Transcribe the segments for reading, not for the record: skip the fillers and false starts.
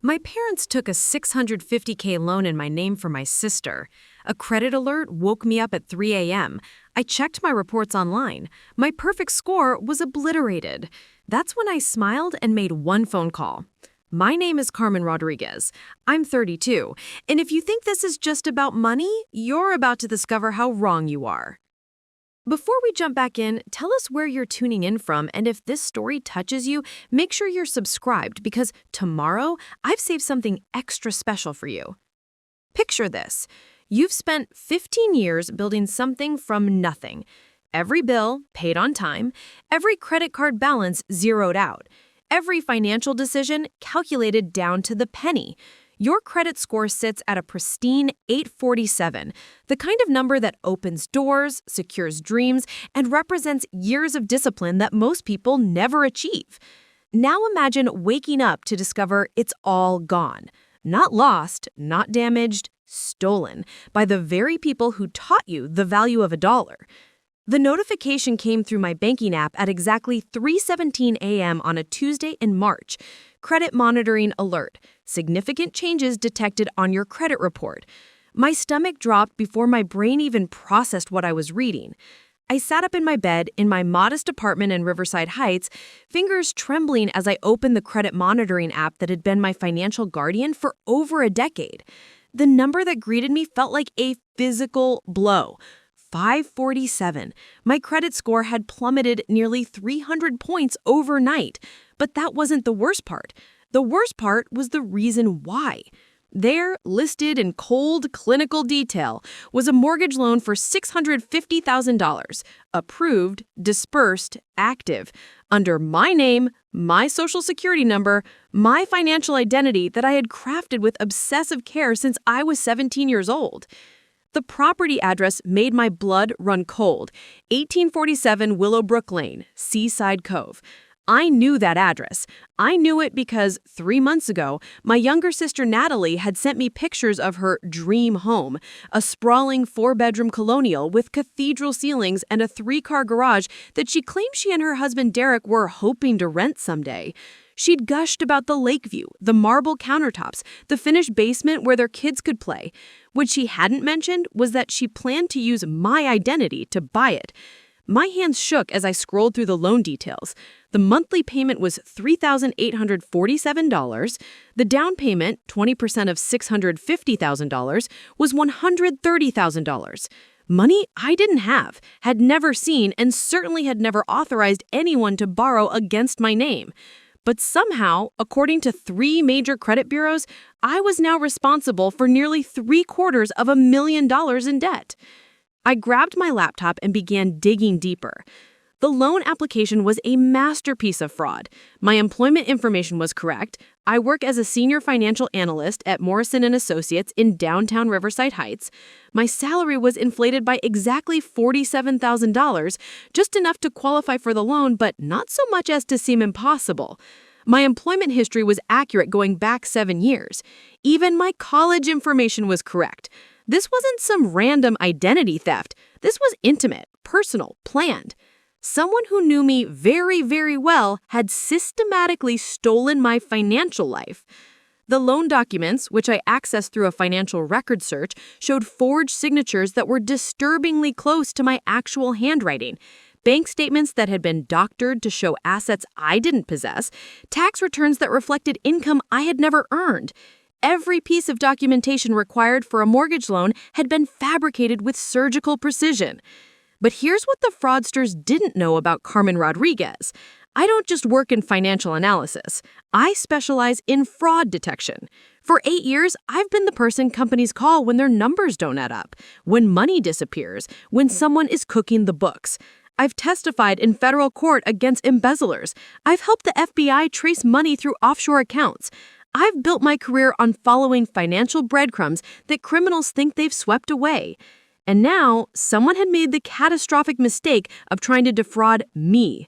My parents took a $650K loan in my name for my sister. A credit alert woke me up at 3 a.m. I checked my reports online. My perfect score was obliterated. That's when I smiled and made one phone call. My name is Carmen Rodriguez. I'm 32, and if you think this is just about money, you're about to discover how wrong you are. Before we jump back in, tell us where you're tuning in from, and if this story touches you, make sure you're subscribed because tomorrow I've saved something extra special for you. Picture this. You've spent 15 years building something from nothing. Every bill paid on time, every credit card balance zeroed out, every financial decision calculated down to the penny. Your credit score sits at a pristine 847, the kind of number that opens doors, secures dreams, and represents years of discipline that most people never achieve. Now imagine waking up to discover it's all gone. Not lost, not damaged, stolen by the very people who taught you the value of a dollar. The notification came through my banking app at exactly 3:17 a.m. on a Tuesday in March. Credit monitoring alert. Significant changes detected on your credit report. My stomach dropped before my brain even processed what I was reading. I sat up in my bed in my modest apartment in Riverside Heights, fingers trembling as I opened the credit monitoring app that had been my financial guardian for over a decade. The number that greeted me felt like a physical blow. 547. My credit score had plummeted nearly 300 points overnight. But that wasn't the worst part. The worst part was the reason why. There, listed in cold, clinical detail, was a mortgage loan for $650,000, approved, dispersed, active, under my name, my social security number, my financial identity that I had crafted with obsessive care since I was 17 years old. The property address made my blood run cold. 1847 Willowbrook Lane, Seaside Cove. I knew that address. I knew it because 3 months ago, my younger sister Natalie had sent me pictures of her dream home, a sprawling 4-bedroom colonial with cathedral ceilings and a 3-car garage that she claimed she and her husband Derek were hoping to rent someday. She'd gushed about the lake view, the marble countertops, the finished basement where their kids could play. What she hadn't mentioned was that she planned to use my identity to buy it. My hands shook as I scrolled through the loan details. The monthly payment was $3,847. The down payment, 20% of $650,000, was $130,000. Money I didn't have, had never seen, and certainly had never authorized anyone to borrow against my name. But somehow, according to 3 major credit bureaus, I was now responsible for nearly $750,000 in debt. I grabbed my laptop and began digging deeper. The loan application was a masterpiece of fraud. My employment information was correct. I work as a senior financial analyst at Morrison & Associates in downtown Riverside Heights. My salary was inflated by exactly $47,000, just enough to qualify for the loan, but not so much as to seem impossible. My employment history was accurate going back 7 years. Even my college information was correct. This wasn't some random identity theft. This was intimate, personal, planned. Someone who knew me very, very well had systematically stolen my financial life. The loan documents, which I accessed through a financial record search, showed forged signatures that were disturbingly close to my actual handwriting. Bank statements that had been doctored to show assets I didn't possess, tax returns that reflected income I had never earned. Every piece of documentation required for a mortgage loan had been fabricated with surgical precision. But here's what the fraudsters didn't know about Carmen Rodriguez. I don't just work in financial analysis. I specialize in fraud detection. For 8 years, I've been the person companies call when their numbers don't add up, when money disappears, when someone is cooking the books. I've testified in federal court against embezzlers. I've helped the FBI trace money through offshore accounts. I've built my career on following financial breadcrumbs that criminals think they've swept away. And now, someone had made the catastrophic mistake of trying to defraud me.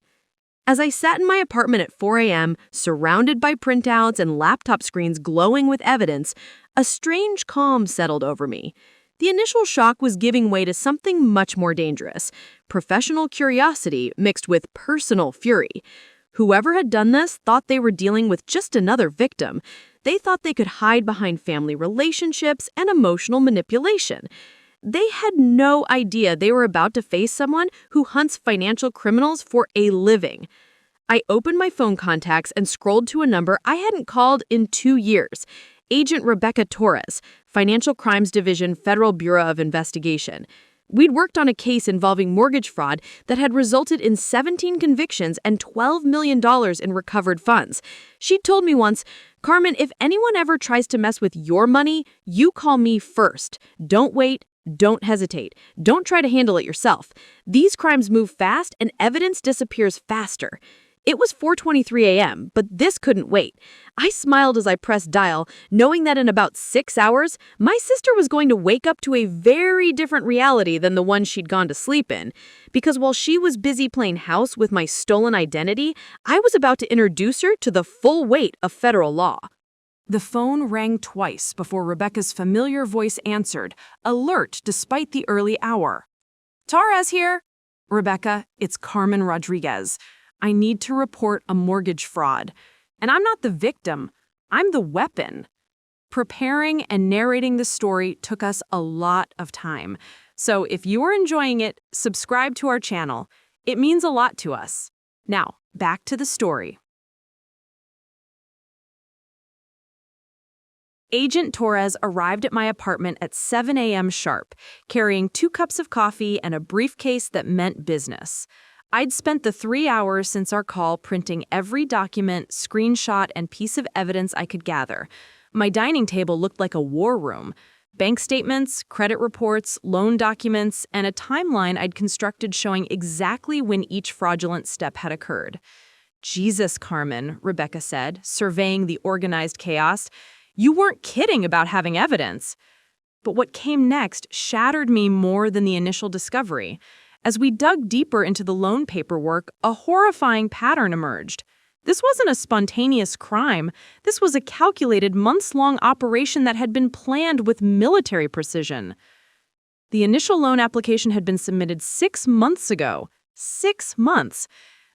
As I sat in my apartment at 4 a.m., surrounded by printouts and laptop screens glowing with evidence, a strange calm settled over me. The initial shock was giving way to something much more dangerous, professional curiosity mixed with personal fury. Whoever had done this thought they were dealing with just another victim. They thought they could hide behind family relationships and emotional manipulation. They had no idea they were about to face someone who hunts financial criminals for a living. I opened my phone contacts and scrolled to a number I hadn't called in 2 years. Agent Rebecca Torres, Financial Crimes Division, Federal Bureau of Investigation. We'd worked on a case involving mortgage fraud that had resulted in 17 convictions and $12 million in recovered funds. She'd told me once, "Carmen, if anyone ever tries to mess with your money, you call me first. Don't wait. Don't hesitate. Don't try to handle it yourself. These crimes move fast and evidence disappears faster." It was 4:23 a.m., but this couldn't wait. I smiled as I pressed dial, knowing that in about 6 hours, my sister was going to wake up to a very different reality than the one she'd gone to sleep in. Because while she was busy playing house with my stolen identity, I was about to introduce her to the full weight of federal law. The phone rang twice before Rebecca's familiar voice answered, alert despite the early hour. "Torres here." "Rebecca, it's Carmen Rodriguez. I need to report a mortgage fraud. And I'm not the victim, I'm the weapon." Preparing and narrating the story took us a lot of time. So if you are enjoying it, subscribe to our channel. It means a lot to us. Now, back to the story. Agent Torres arrived at my apartment at 7 a.m. sharp, carrying 2 cups of coffee and a briefcase that meant business. I'd spent the 3 hours since our call printing every document, screenshot, and piece of evidence I could gather. My dining table looked like a war room. Bank statements, credit reports, loan documents, and a timeline I'd constructed showing exactly when each fraudulent step had occurred. "Jesus, Carmen," Rebecca said, surveying the organized chaos. "You weren't kidding about having evidence." But what came next shattered me more than the initial discovery. As we dug deeper into the loan paperwork, a horrifying pattern emerged. This wasn't a spontaneous crime. This was a calculated, months-long operation that had been planned with military precision. The initial loan application had been submitted 6 months ago. 6 months.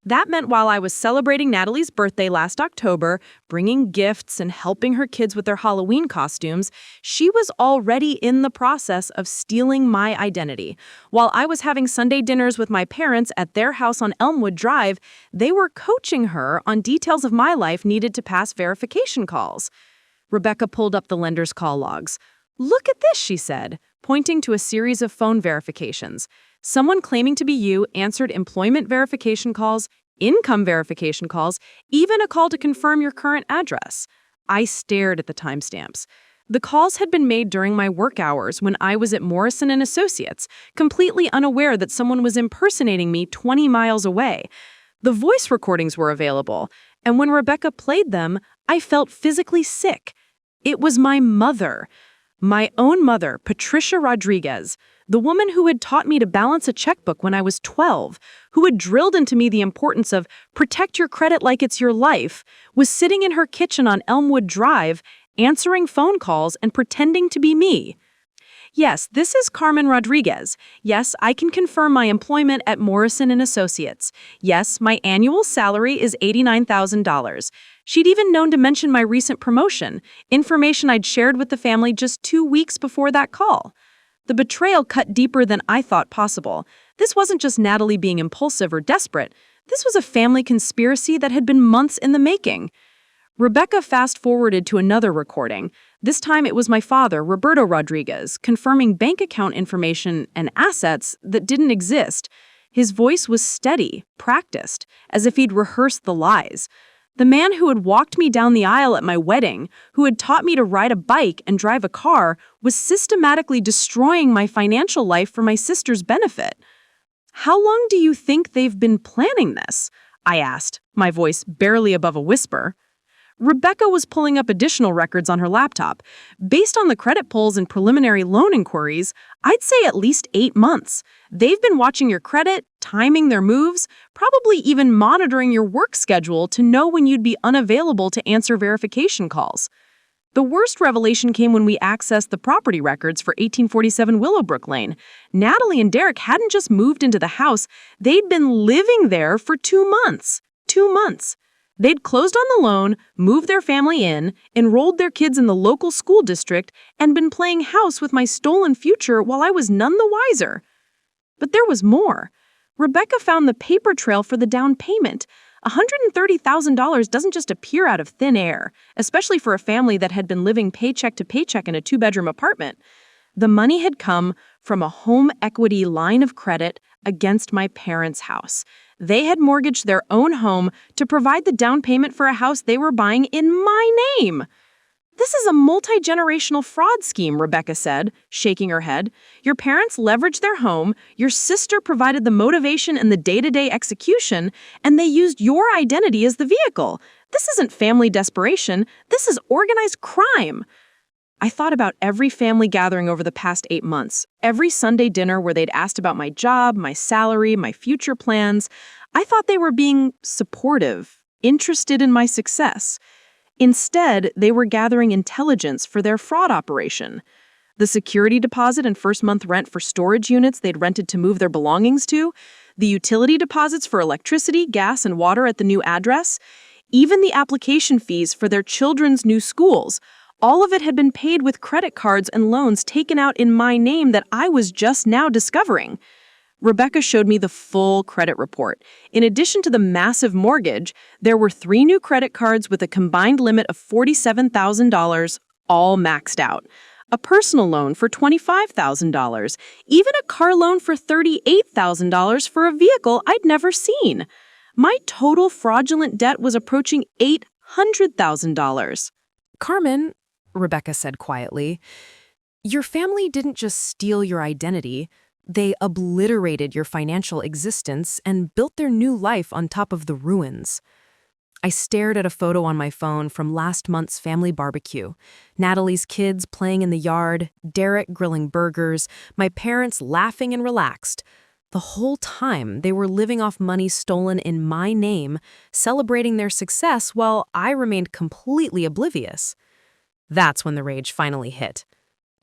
That meant while I was celebrating Natalie's birthday last October, bringing gifts and helping her kids with their Halloween costumes, she was already in the process of stealing my identity. While I was having Sunday dinners with my parents at their house on Elmwood Drive, they were coaching her on details of my life needed to pass verification calls. Rebecca pulled up the lender's call logs. "Look at this," she said, pointing to a series of phone verifications. Someone claiming to be you answered employment verification calls, income verification calls, even a call to confirm your current address. I stared at the timestamps. The calls had been made during my work hours when I was at Morrison & Associates, completely unaware that someone was impersonating me 20 miles away. The voice recordings were available, and when Rebecca played them, I felt physically sick. It was my mother. My own mother, Patricia Rodriguez, the woman who had taught me to balance a checkbook when I was 12, who had drilled into me the importance of protect your credit like it's your life, was sitting in her kitchen on Elmwood Drive, answering phone calls and pretending to be me. "Yes, this is Carmen Rodriguez. Yes, I can confirm my employment at Morrison & Associates. Yes, my annual salary is $89,000. She'd even known to mention my recent promotion, information I'd shared with the family just 2 weeks before that call. The betrayal cut deeper than I thought possible. This wasn't just Natalie being impulsive or desperate. This was a family conspiracy that had been months in the making. Rebecca fast-forwarded to another recording. This time it was my father, Roberto Rodriguez, confirming bank account information and assets that didn't exist. His voice was steady, practiced, as if he'd rehearsed the lies. The man who had walked me down the aisle at my wedding, who had taught me to ride a bike and drive a car, was systematically destroying my financial life for my sister's benefit. "How long do you think they've been planning this?" I asked, my voice barely above a whisper. Rebecca was pulling up additional records on her laptop. Based on the credit pulls and preliminary loan inquiries, I'd say at least 8 months. They've been watching your credit, timing their moves, probably even monitoring your work schedule to know when you'd be unavailable to answer verification calls. The worst revelation came when we accessed the property records for 1847 Willowbrook Lane. Natalie and Derek hadn't just moved into the house, they'd been living there for 2 months. 2 months. They'd closed on the loan, moved their family in, enrolled their kids in the local school district, and been playing house with my stolen future while I was none the wiser. But there was more. Rebecca found the paper trail for the down payment. $130,000 doesn't just appear out of thin air, especially for a family that had been living paycheck to paycheck in a two-bedroom apartment. The money had come from a home equity line of credit against my parents' house. They had mortgaged their own home to provide the down payment for a house they were buying in my name. This is a multi-generational fraud scheme, Rebecca said, shaking her head. Your parents leveraged their home, your sister provided the motivation and the day-to-day execution, and they used your identity as the vehicle. This isn't family desperation. This is organized crime. I thought about every family gathering over the past 8 months, every Sunday dinner where they'd asked about my job, my salary, my future plans. I thought they were being supportive, interested in my success. Instead, they were gathering intelligence for their fraud operation. The security deposit and first month rent for storage units they'd rented to move their belongings to, the utility deposits for electricity, gas, and water at the new address, even the application fees for their children's new schools. All of it had been paid with credit cards and loans taken out in my name that I was just now discovering. Rebecca showed me the full credit report. In addition to the massive mortgage, there were 3 new credit cards with a combined limit of $47,000, all maxed out. A personal loan for $25,000, even a car loan for $38,000 for a vehicle I'd never seen. My total fraudulent debt was approaching $800,000. Carmen, Rebecca said quietly, your family didn't just steal your identity. They obliterated your financial existence and built their new life on top of the ruins. I stared at a photo on my phone from last month's family barbecue. Natalie's kids playing in the yard, Derek grilling burgers, my parents laughing and relaxed. The whole time, they were living off money stolen in my name, celebrating their success while I remained completely oblivious. That's when the rage finally hit.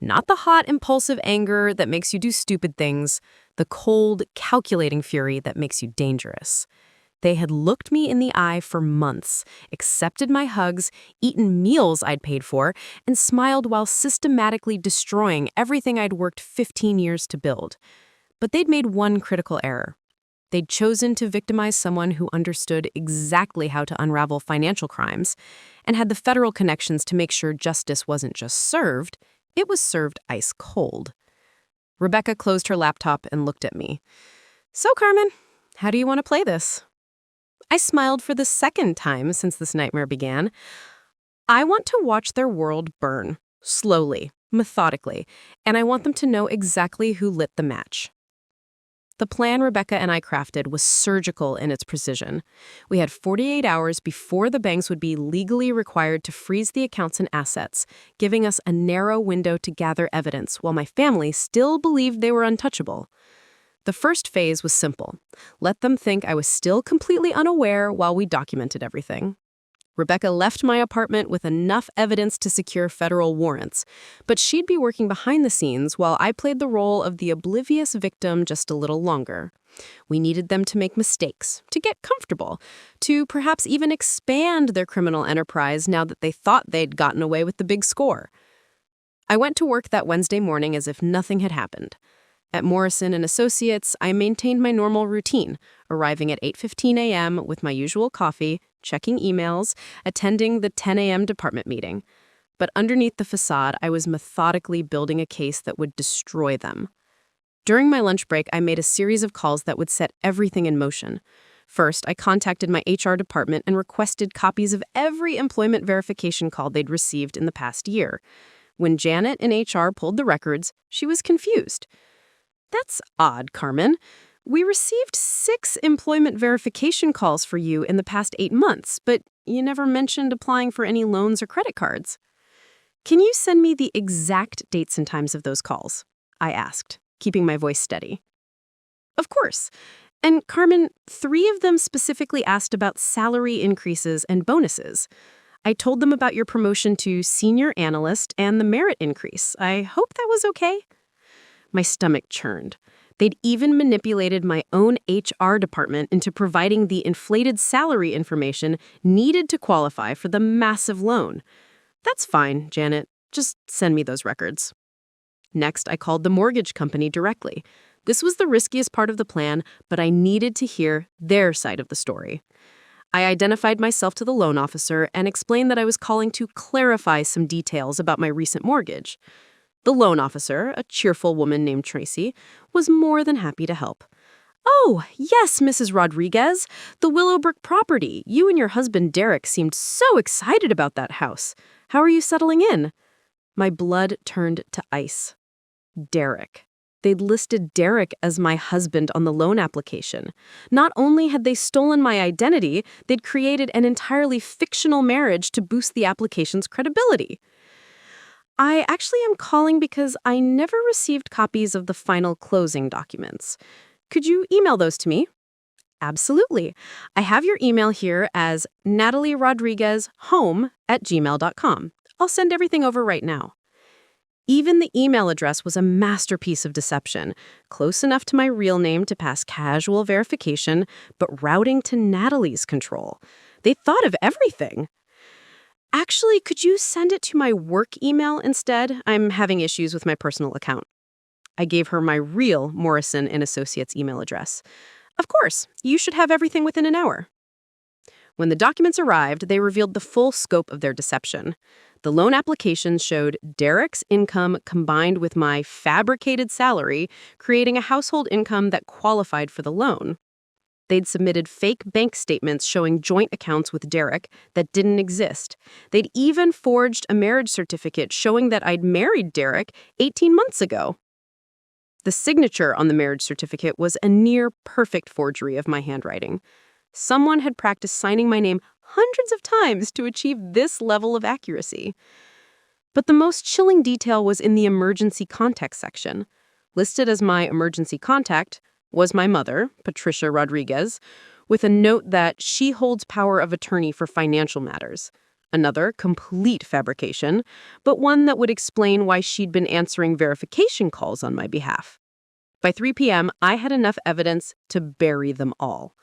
Not the hot, impulsive anger that makes you do stupid things, the cold, calculating fury that makes you dangerous. They had looked me in the eye for months, accepted my hugs, eaten meals I'd paid for, and smiled while systematically destroying everything I'd worked 15 years to build. But they'd made one critical error. They'd chosen to victimize someone who understood exactly how to unravel financial crimes and had the federal connections to make sure justice wasn't just served, it was served ice cold. Rebecca closed her laptop and looked at me. So, Carmen, how do you want to play this? I smiled for the second time since this nightmare began. I want to watch their world burn, slowly, methodically, and I want them to know exactly who lit the match. The plan Rebecca and I crafted was surgical in its precision. We had 48 hours before the banks would be legally required to freeze the accounts and assets, giving us a narrow window to gather evidence while my family still believed they were untouchable. The first phase was simple. Let them think I was still completely unaware while we documented everything. Rebecca left my apartment with enough evidence to secure federal warrants, but she'd be working behind the scenes while I played the role of the oblivious victim just a little longer. We needed them to make mistakes, to get comfortable, to perhaps even expand their criminal enterprise now that they thought they'd gotten away with the big score. I went to work that Wednesday morning as if nothing had happened. At Morrison & Associates, I maintained my normal routine, arriving at 8:15 a.m. with my usual coffee, checking emails, attending the 10 a.m. department meeting. But underneath the facade, I was methodically building a case that would destroy them. During my lunch break, I made a series of calls that would set everything in motion. First, I contacted my HR department and requested copies of every employment verification call they'd received in the past year. When Janet in HR pulled the records, she was confused. That's odd, Carmen. We received 6 employment verification calls for you in the past 8 months, but you never mentioned applying for any loans or credit cards. Can you send me the exact dates and times of those calls? I asked, keeping my voice steady. Of course. And Carmen, 3 of them specifically asked about salary increases and bonuses. I told them about your promotion to senior analyst and the merit increase. I hope that was okay. My stomach churned. They'd even manipulated my own HR department into providing the inflated salary information needed to qualify for the massive loan. That's fine, Janet. Just send me those records. Next, I called the mortgage company directly. This was the riskiest part of the plan, but I needed to hear their side of the story. I identified myself to the loan officer and explained that I was calling to clarify some details about my recent mortgage. The loan officer, a cheerful woman named Tracy, was more than happy to help. "Oh, yes, Mrs. Rodriguez, the Willowbrook property. You and your husband Derek seemed so excited about that house. How are you settling in?" My blood turned to ice. Derek. They'd listed Derek as my husband on the loan application. Not only had they stolen my identity, they'd created an entirely fictional marriage to boost the application's credibility. I actually am calling because I never received copies of the final closing documents. Could you email those to me? Absolutely. I have your email here as natalierodriguezhome@gmail.com. I'll send everything over right now. Even the email address was a masterpiece of deception, close enough to my real name to pass casual verification, but routing to Natalie's control. They thought of everything. Actually, could you send it to my work email instead? I'm having issues with my personal account. I gave her my real Morrison & Associates email address. Of course, you should have everything within an hour. When the documents arrived, they revealed the full scope of their deception. The loan applications showed Derek's income combined with my fabricated salary, creating a household income that qualified for the loan. They'd submitted fake bank statements showing joint accounts with Derek that didn't exist. They'd even forged a marriage certificate showing that I'd married Derek 18 months ago. The signature on the marriage certificate was a near-perfect forgery of my handwriting. Someone had practiced signing my name hundreds of times to achieve this level of accuracy. But the most chilling detail was in the emergency contact section. Listed as my emergency contact was my mother, Patricia Rodriguez, with a note that she holds power of attorney for financial matters. Another complete fabrication, but one that would explain why she'd been answering verification calls on my behalf. By 3 p.m., I had enough evidence to bury them all.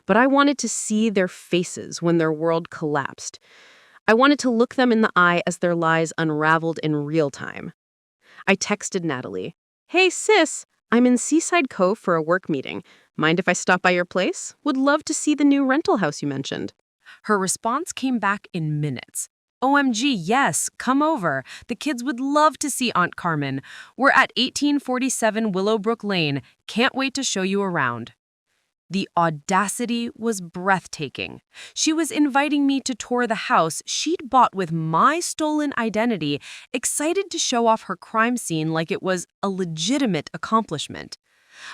But I wanted to see their faces when their world collapsed. I wanted to look them in the eye as their lies unraveled in real time. I texted Natalie, "Hey, sis, I'm in Seaside Cove for a work meeting. Mind if I stop by your place? Would love to see the new rental house you mentioned." Her response came back in minutes. "OMG, yes, come over. The kids would love to see Aunt Carmen. We're at 1847 Willowbrook Lane. Can't wait to show you around." The audacity was breathtaking. She was inviting me to tour the house she'd bought with my stolen identity, excited to show off her crime scene like it was a legitimate accomplishment.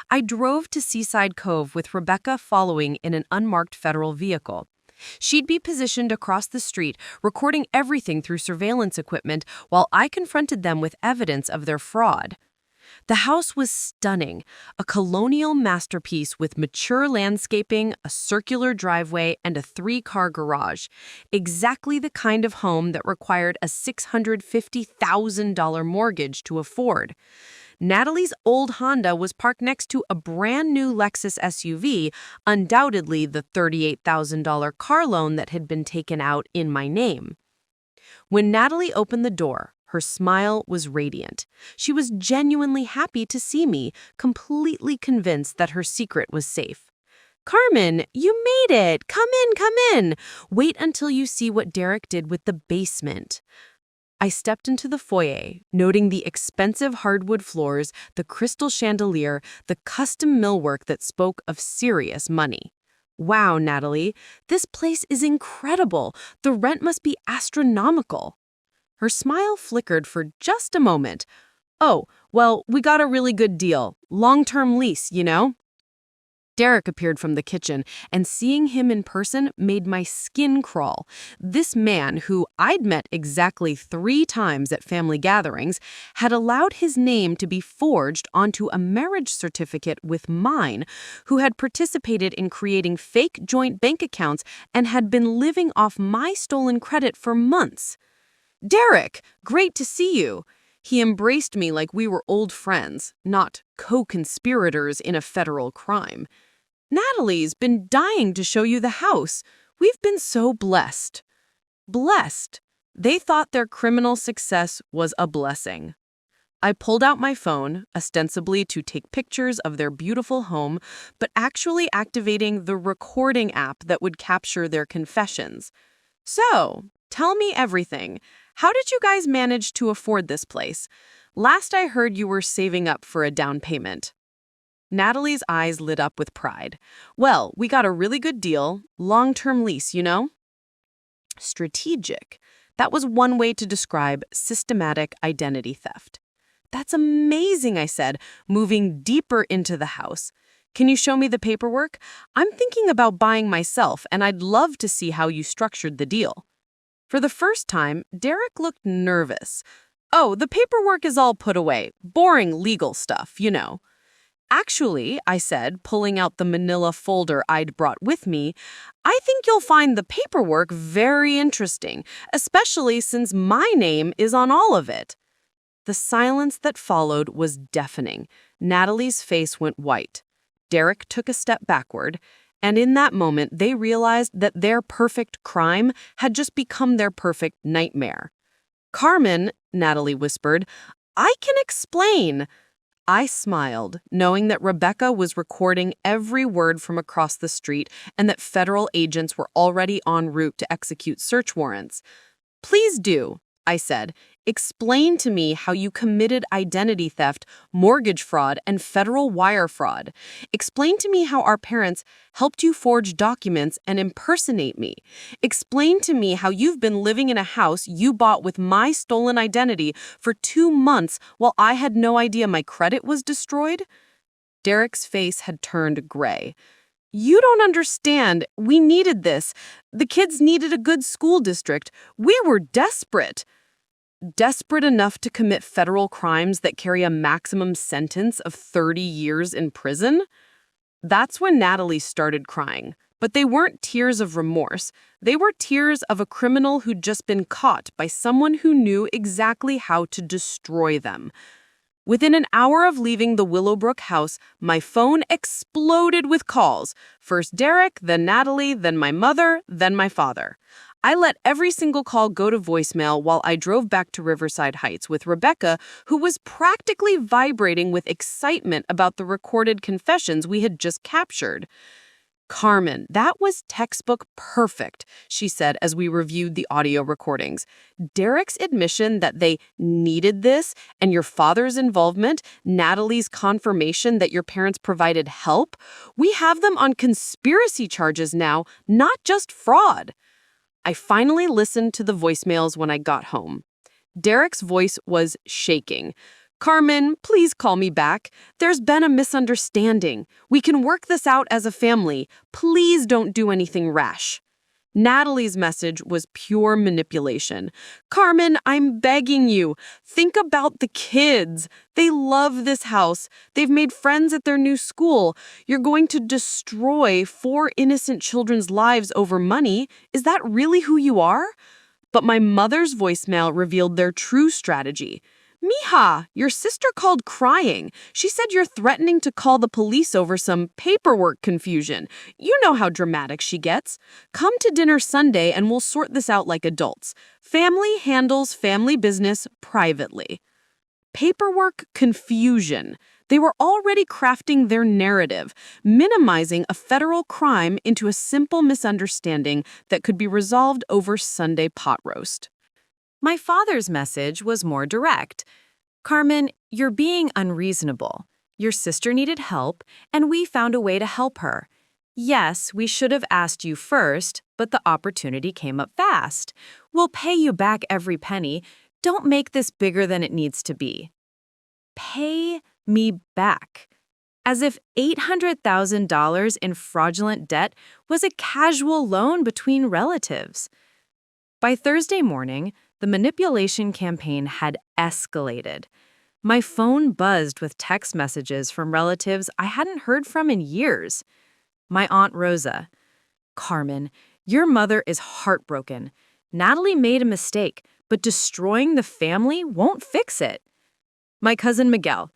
I drove to Seaside Cove with Rebecca following in an unmarked federal vehicle. She'd be positioned across the street, recording everything through surveillance equipment while I confronted them with evidence of their fraud. The house was stunning, a colonial masterpiece with mature landscaping, a circular driveway, and a 3-car garage. Exactly the kind of home that required a $650,000 mortgage to afford. Natalie's old Honda was parked next to a brand new Lexus SUV, undoubtedly the $38,000 car loan that had been taken out in my name. When Natalie opened the door, her smile was radiant. She was genuinely happy to see me, completely convinced that her secret was safe. "Carmen, you made it! Come in, come in! Wait until you see what Derek did with the basement." I stepped into the foyer, noting the expensive hardwood floors, the crystal chandelier, the custom millwork that spoke of serious money. "Wow, Natalie, this place is incredible. The rent must be astronomical." Her smile flickered for just a moment. "Oh, well, we got a really good deal. Long-term lease, you know?" Derek appeared from the kitchen, and seeing him in person made my skin crawl. This man, who I'd met exactly 3 times at family gatherings, had allowed his name to be forged onto a marriage certificate with mine, who had participated in creating fake joint bank accounts and had been living off my stolen credit for months. "Derek, great to see you." He embraced me like we were old friends, not co-conspirators in a federal crime. Natalie's been dying to show you the house. We've been so blessed. Blessed. They thought their criminal success was a blessing. I pulled out my phone, ostensibly to take pictures of their beautiful home, but actually activating the recording app that would capture their confessions. So, tell me everything. How did you guys manage to afford this place? Last I heard you were saving up for a down payment. Natalie's eyes lit up with pride. Well, we got a really good deal, long-term lease, you know? Strategic. That was one way to describe systematic identity theft. That's amazing, I said, moving deeper into the house. Can you show me the paperwork? I'm thinking about buying myself, and I'd love to see how you structured the deal. For the first time, Derek looked nervous. Oh, the paperwork is all put away. Boring legal stuff, you know. Actually, I said, pulling out the manila folder I'd brought with me, I think you'll find the paperwork very interesting, especially since my name is on all of it. The silence that followed was deafening. Natalie's face went white. Derek took a step backward, and in that moment they realized that their perfect crime had just become their perfect nightmare. Carmen, Natalie whispered, I can explain. I smiled, knowing that Rebecca was recording every word from across the street and that federal agents were already en route to execute search warrants. Please do, I said. Explain to me how you committed identity theft, mortgage fraud, and federal wire fraud. Explain to me how our parents helped you forge documents and impersonate me. Explain to me how you've been living in a house you bought with my stolen identity for 2 months while I had no idea my credit was destroyed. Derek's face had turned gray. You don't understand. We needed this. The kids needed a good school district. We were desperate. Desperate enough to commit federal crimes that carry a maximum sentence of 30 years in prison? That's when Natalie started crying. But they weren't tears of remorse. They were tears of a criminal who'd just been caught by someone who knew exactly how to destroy them. Within an hour of leaving the Willowbrook house, my phone exploded with calls. First Derek, then Natalie, then my mother, then my father. I let every single call go to voicemail while I drove back to Riverside Heights with Rebecca, who was practically vibrating with excitement about the recorded confessions we had just captured. Carmen, that was textbook perfect, she said as we reviewed the audio recordings. Derek's admission that they needed this and your father's involvement, Natalie's confirmation that your parents provided help, we have them on conspiracy charges now, not just fraud. I finally listened to the voicemails when I got home. Derek's voice was shaking. Carmen, please call me back. There's been a misunderstanding. We can work this out as a family. Please don't do anything rash. Natalie's message was pure manipulation. Carmen, I'm begging you. Think about the kids. They love this house. They've made friends at their new school. You're going to destroy 4 innocent children's lives over money. Is that really who you are? But my mother's voicemail revealed their true strategy. Mija, your sister called crying. She said you're threatening to call the police over some paperwork confusion. You know how dramatic she gets. Come to dinner Sunday and we'll sort this out like adults. Family handles family business privately. Paperwork confusion. They were already crafting their narrative, minimizing a federal crime into a simple misunderstanding that could be resolved over Sunday pot roast. My father's message was more direct. Carmen, you're being unreasonable. Your sister needed help, and we found a way to help her. Yes, we should have asked you first, but the opportunity came up fast. We'll pay you back every penny. Don't make this bigger than it needs to be. Pay me back. As if $800,000 in fraudulent debt was a casual loan between relatives. By Thursday morning, the manipulation campaign had escalated. My phone buzzed with text messages from relatives I hadn't heard from in years. My Aunt Rosa. Carmen, your mother is heartbroken. Natalie made a mistake, but destroying the family won't fix it. My cousin Miguel.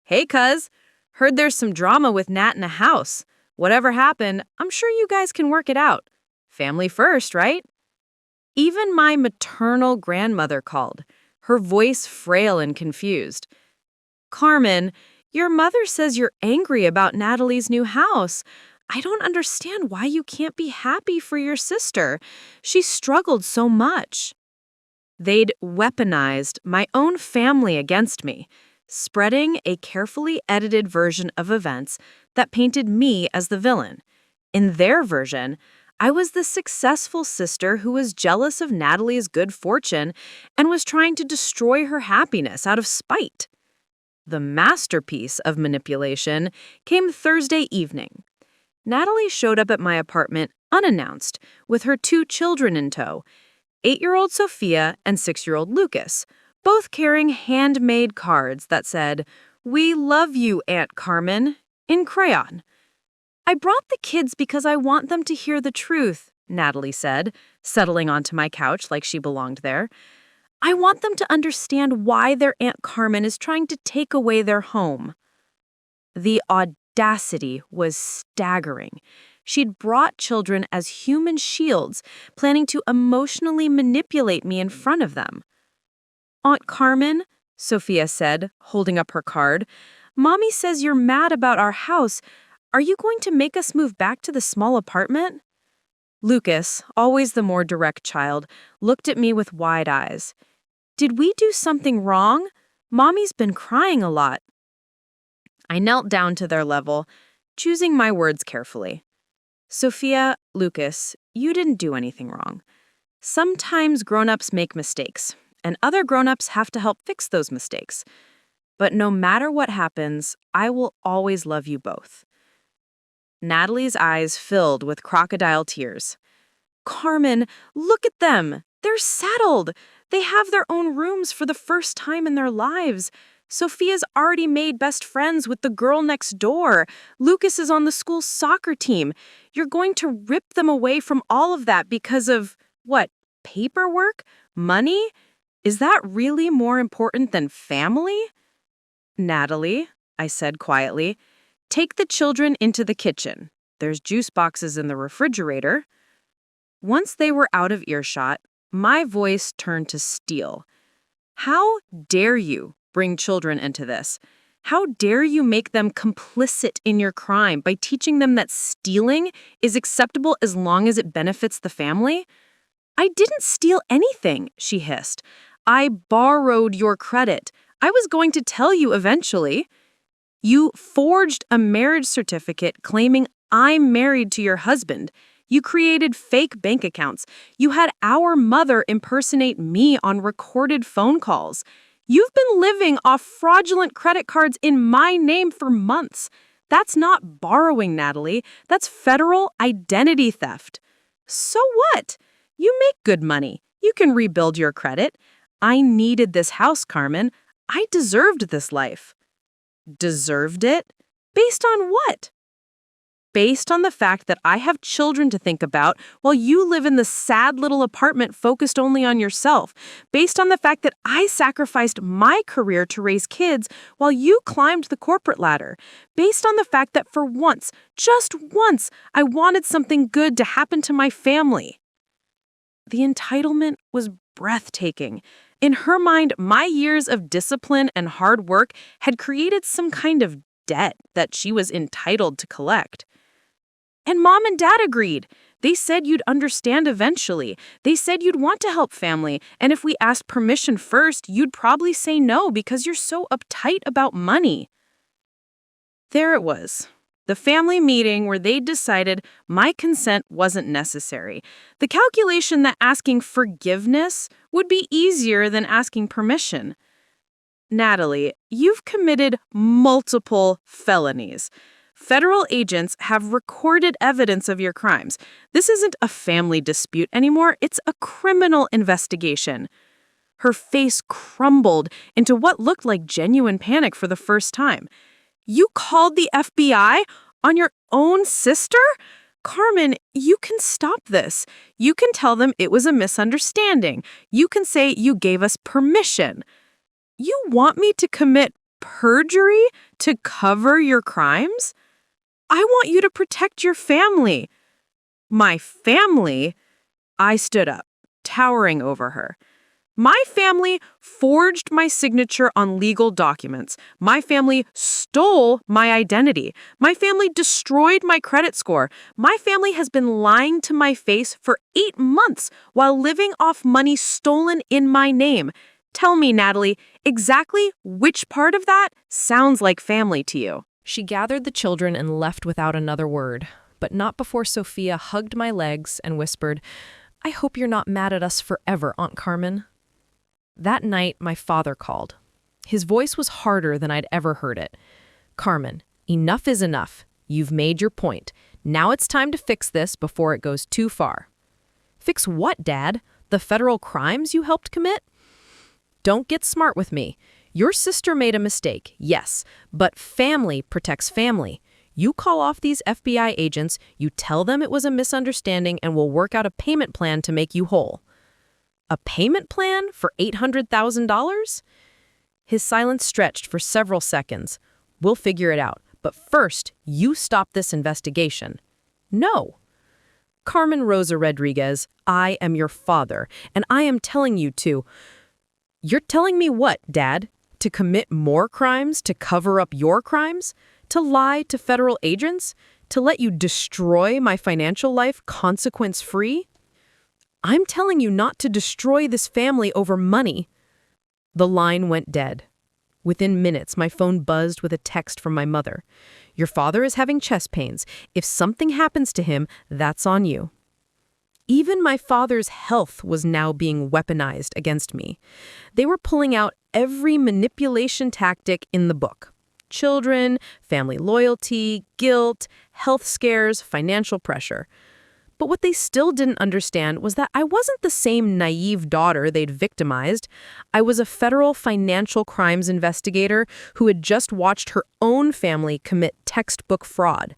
Hey, cuz. Heard there's some drama with Nat in a house. Whatever happened, I'm sure you guys can work it out. Family first, right? Even my maternal grandmother called, her voice frail and confused. Carmen, your mother says you're angry about Natalie's new house. I don't understand why you can't be happy for your sister. She struggled so much. They'd weaponized my own family against me, spreading a carefully edited version of events that painted me as the villain. In their version, I was the successful sister who was jealous of Natalie's good fortune and was trying to destroy her happiness out of spite. The masterpiece of manipulation came Thursday evening. Natalie showed up at my apartment unannounced with her 2 children in tow, 8-year-old Sophia and 6-year-old Lucas, both carrying handmade cards that said, "We love you, Aunt Carmen," in crayon. I brought the kids because I want them to hear the truth, Natalie said, settling onto my couch like she belonged there. I want them to understand why their Aunt Carmen is trying to take away their home. The audacity was staggering. She'd brought children as human shields, planning to emotionally manipulate me in front of them. Aunt Carmen, Sophia said, holding up her card, Mommy says you're mad about our house. Are you going to make us move back to the small apartment? Lucas, always the more direct child, looked at me with wide eyes. Did we do something wrong? Mommy's been crying a lot. I knelt down to their level, choosing my words carefully. Sophia, Lucas, you didn't do anything wrong. Sometimes grown-ups make mistakes, and other grown-ups have to help fix those mistakes. But no matter what happens, I will always love you both. Natalie's eyes filled with crocodile tears. Carmen, look at them. They're settled. They have their own rooms for the first time in their lives. Sophia's already made best friends with the girl next door. Lucas is on the school soccer team. You're going to rip them away from all of that because of, what, paperwork? Money? Is that really more important than family? Natalie, I said quietly, take the children into the kitchen. There's juice boxes in the refrigerator. Once they were out of earshot, my voice turned to steel. How dare you bring children into this? How dare you make them complicit in your crime by teaching them that stealing is acceptable as long as it benefits the family? I didn't steal anything, she hissed. I borrowed your credit. I was going to tell you eventually. You forged a marriage certificate claiming I'm married to your husband. You created fake bank accounts. You had our mother impersonate me on recorded phone calls. You've been living off fraudulent credit cards in my name for months. That's not borrowing, Natalie. That's federal identity theft. So what? You make good money. You can rebuild your credit. I needed this house, Carmen. I deserved this life. Deserved it? Based on what? Based on the fact that I have children to think about while you live in the sad little apartment focused only on yourself. Based on the fact that I sacrificed my career to raise kids while you climbed the corporate ladder. Based on the fact that for once, just once, I wanted something good to happen to my family. The entitlement was breathtaking. In her mind, my years of discipline and hard work had created some kind of debt that she was entitled to collect. And Mom and Dad agreed. They said you'd understand eventually. They said you'd want to help family, and if we asked permission first, you'd probably say no because you're so uptight about money. There it was. The family meeting where they decided my consent wasn't necessary. The calculation that asking forgiveness would be easier than asking permission. Natalie, you've committed multiple felonies. Federal agents have recorded evidence of your crimes. This isn't a family dispute anymore. It's a criminal investigation. Her face crumbled into what looked like genuine panic for the first time. You called the FBI on your own sister? Carmen, you can stop this. You can tell them it was a misunderstanding. You can say you gave us permission. You want me to commit perjury to cover your crimes? I want you to protect your family. My family? I stood up, towering over her. My family forged my signature on legal documents. My family stole my identity. My family destroyed my credit score. My family has been lying to my face for 8 months while living off money stolen in my name. Tell me, Natalie, exactly which part of that sounds like family to you? She gathered the children and left without another word, but not before Sophia hugged my legs and whispered, "I hope you're not mad at us forever, Aunt Carmen." That night, my father called. His voice was harder than I'd ever heard it. "Carmen, enough is enough. You've made your point. Now it's time to fix this before it goes too far." "Fix what, Dad? The federal crimes you helped commit?" "Don't get smart with me. Your sister made a mistake, yes, but family protects family. You call off these FBI agents, you tell them it was a misunderstanding, and we'll work out a payment plan to make you whole." "A payment plan for $800,000? His silence stretched for several seconds. "We'll figure it out, but first, you stop this investigation." "No." "Carmen Rosa Rodriguez, I am your father, and I am telling you to—" "You're telling me what, Dad? To commit more crimes to cover up your crimes? To lie to federal agents? To let you destroy my financial life consequence-free?" "I'm telling you not to destroy this family over money." The line went dead. Within minutes, my phone buzzed with a text from my mother. "Your father is having chest pains. If something happens to him, that's on you." Even my father's health was now being weaponized against me. They were pulling out every manipulation tactic in the book. Children, family loyalty, guilt, health scares, financial pressure. But what they still didn't understand was that I wasn't the same naive daughter they'd victimized. I was a federal financial crimes investigator who had just watched her own family commit textbook fraud.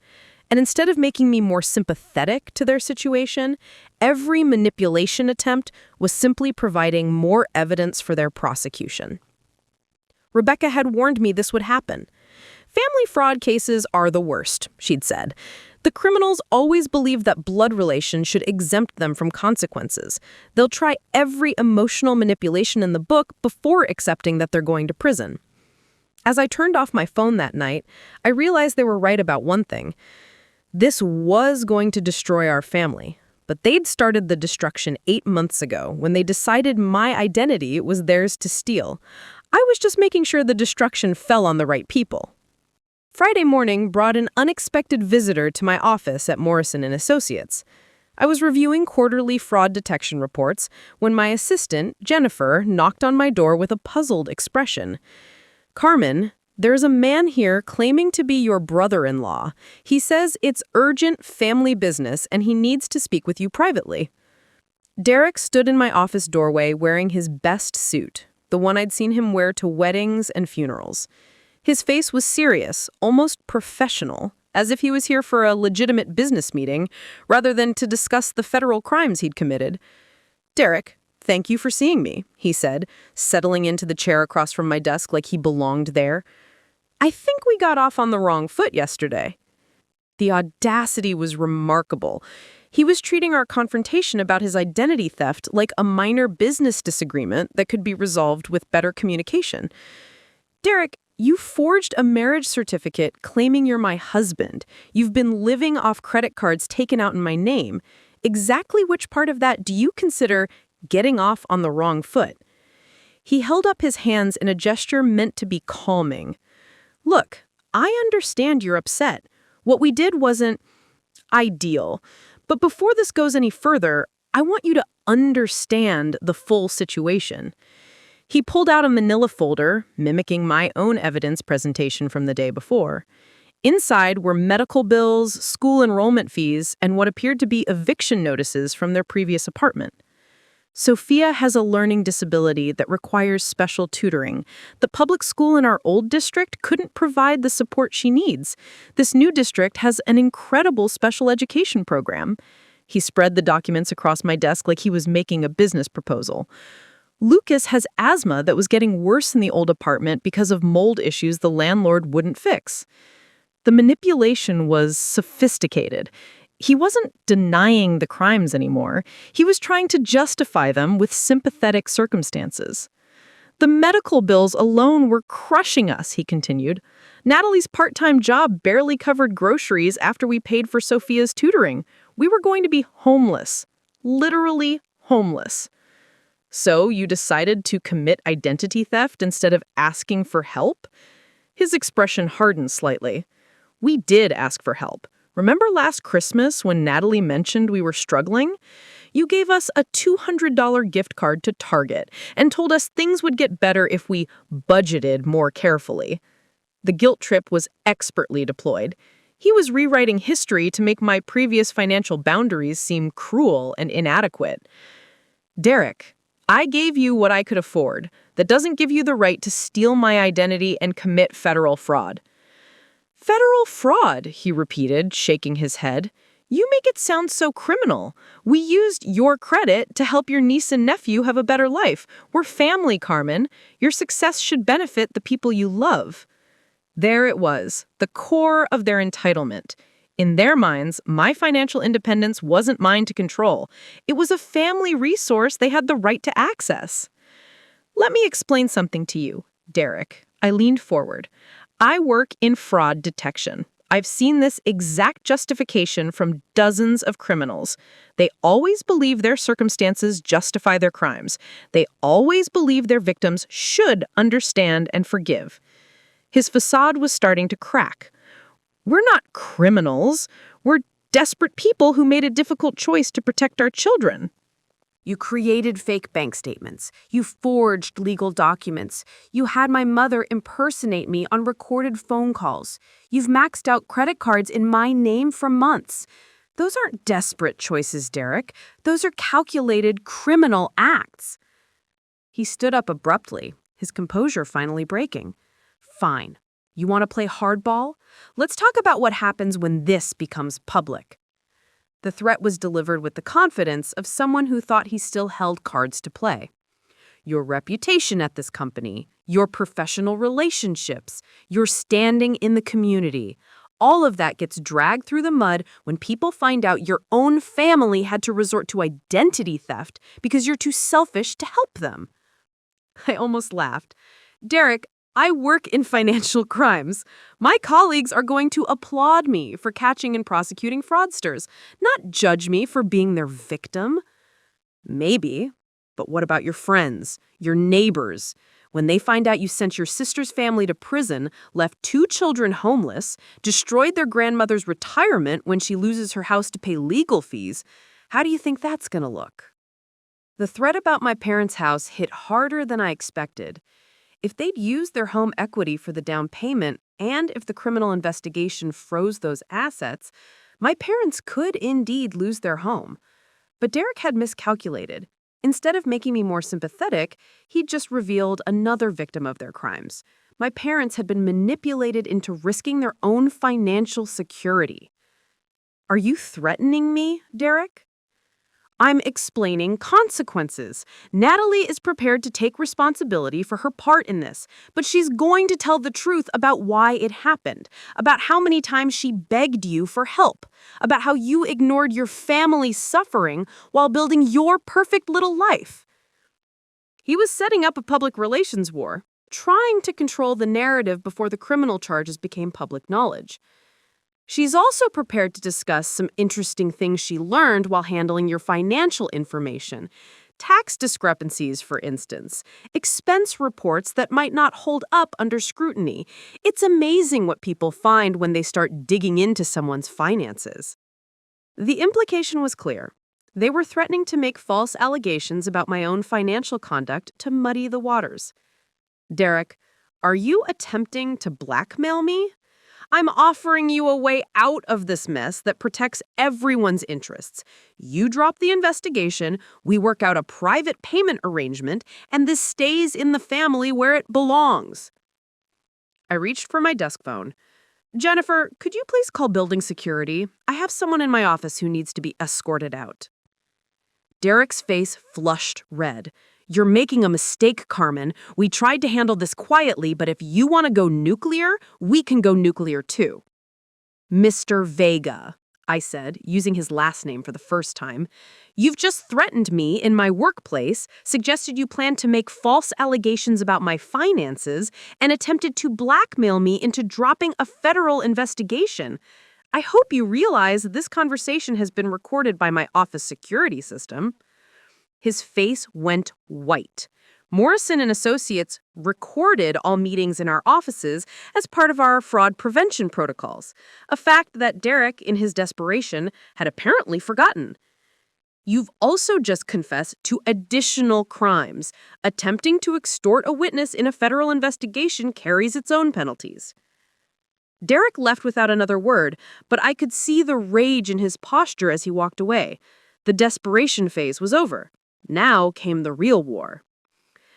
And instead of making me more sympathetic to their situation, every manipulation attempt was simply providing more evidence for their prosecution. Rebecca had warned me this would happen. "Family fraud cases are the worst," she'd said. "The criminals always believe that blood relations should exempt them from consequences. They'll try every emotional manipulation in the book before accepting that they're going to prison." As I turned off my phone that night, I realized they were right about one thing. This was going to destroy our family, but they'd started the destruction 8 months ago when they decided my identity was theirs to steal. I was just making sure the destruction fell on the right people. Friday morning brought an unexpected visitor to my office at Morrison & Associates. I was reviewing quarterly fraud detection reports when my assistant, Jennifer, knocked on my door with a puzzled expression. "Carmen, there's a man here claiming to be your brother-in-law. He says it's urgent family business and he needs to speak with you privately." Derek stood in my office doorway wearing his best suit, the one I'd seen him wear to weddings and funerals. His face was serious, almost professional, as if he was here for a legitimate business meeting rather than to discuss the federal crimes he'd committed. "Derek, thank you for seeing me," he said, settling into the chair across from my desk like he belonged there. "I think we got off on the wrong foot yesterday." The audacity was remarkable. He was treating our confrontation about his identity theft like a minor business disagreement that could be resolved with better communication. "Derek, you forged a marriage certificate claiming you're my husband. You've been living off credit cards taken out in my name. Exactly which part of that do you consider getting off on the wrong foot?" He held up his hands in a gesture meant to be calming. "Look, I understand you're upset. What we did wasn't ideal. But before this goes any further, I want you to understand the full situation." He pulled out a manila folder, mimicking my own evidence presentation from the day before. Inside were medical bills, school enrollment fees, and what appeared to be eviction notices from their previous apartment. "Sophia has a learning disability that requires special tutoring. The public school in our old district couldn't provide the support she needs. This new district has an incredible special education program." He spread the documents across my desk like he was making a business proposal. Lucas has asthma that was getting worse in the old apartment because of mold issues the landlord wouldn't fix. The manipulation was sophisticated. He wasn't denying the crimes anymore. He was trying to justify them with sympathetic circumstances. The medical bills alone were crushing us, he continued. Natalie's part-time job barely covered groceries after we paid for Sophia's tutoring. We were going to be homeless. Literally homeless. So you decided to commit identity theft instead of asking for help? His expression hardened slightly. We did ask for help. Remember last Christmas when Natalie mentioned we were struggling? You gave us a $200 gift card to Target and told us things would get better if we budgeted more carefully. The guilt trip was expertly deployed. He was rewriting history to make my previous financial boundaries seem cruel and inadequate. Derek, I gave you what I could afford. That doesn't give you the right to steal my identity and commit federal fraud. Federal fraud, he repeated, shaking his head. You make it sound so criminal. We used your credit to help your niece and nephew have a better life. We're family, Carmen. Your success should benefit the people you love. There it was, the core of their entitlement. In their minds, my financial independence wasn't mine to control. It was a family resource they had the right to access. Let me explain something to you, Derek. I leaned forward. I work in fraud detection. I've seen this exact justification from dozens of criminals. They always believe their circumstances justify their crimes. They always believe their victims should understand and forgive. His facade was starting to crack. We're not criminals. We're desperate people who made a difficult choice to protect our children. You created fake bank statements. You forged legal documents. You had my mother impersonate me on recorded phone calls. You've maxed out credit cards in my name for months. Those aren't desperate choices, Derek. Those are calculated criminal acts. He stood up abruptly, his composure finally breaking. Fine. You want to play hardball? Let's talk about what happens when this becomes public. The threat was delivered with the confidence of someone who thought he still held cards to play. Your reputation at this company, your professional relationships, your standing in the community, all of that gets dragged through the mud when people find out your own family had to resort to identity theft because you're too selfish to help them. I almost laughed. Derek, I work in financial crimes. My colleagues are going to applaud me for catching and prosecuting fraudsters, not judge me for being their victim. Maybe, but what about your friends, your neighbors? When they find out you sent your sister's family to prison, left 2 children homeless, destroyed their grandmother's retirement when she loses her house to pay legal fees, how do you think that's going to look? The threat about my parents' house hit harder than I expected. If they'd used their home equity for the down payment, and if the criminal investigation froze those assets, my parents could indeed lose their home. But Derek had miscalculated. Instead of making me more sympathetic, he'd just revealed another victim of their crimes. My parents had been manipulated into risking their own financial security. Are you threatening me, Derek? I'm explaining consequences. Natalie is prepared to take responsibility for her part in this, but she's going to tell the truth about why it happened, about how many times she begged you for help, about how you ignored your family's suffering while building your perfect little life. He was setting up a public relations war, trying to control the narrative before the criminal charges became public knowledge. She's also prepared to discuss some interesting things she learned while handling your financial information. Tax discrepancies, for instance. Expense reports that might not hold up under scrutiny. It's amazing what people find when they start digging into someone's finances. The implication was clear. They were threatening to make false allegations about my own financial conduct to muddy the waters. Derek, are you attempting to blackmail me? I'm offering you a way out of this mess that protects everyone's interests. You drop the investigation, we work out a private payment arrangement, and this stays in the family where it belongs. I reached for my desk phone. Jennifer, could you please call building security? I have someone in my office who needs to be escorted out. Derek's face flushed red. "You're making a mistake, Carmen. We tried to handle this quietly, but if you want to go nuclear, we can go nuclear too." "Mr. Vega," I said, using his last name for the first time, "you've just threatened me in my workplace, suggested you plan to make false allegations about my finances, and attempted to blackmail me into dropping a federal investigation. I hope you realize this conversation has been recorded by my office security system." His face went white. Morrison and Associates recorded all meetings in our offices as part of our fraud prevention protocols, a fact that Derek, in his desperation, had apparently forgotten. "You've also just confessed to additional crimes. Attempting to extort a witness in a federal investigation carries its own penalties." Derek left without another word, but I could see the rage in his posture as he walked away. The desperation phase was over. Now came the real war.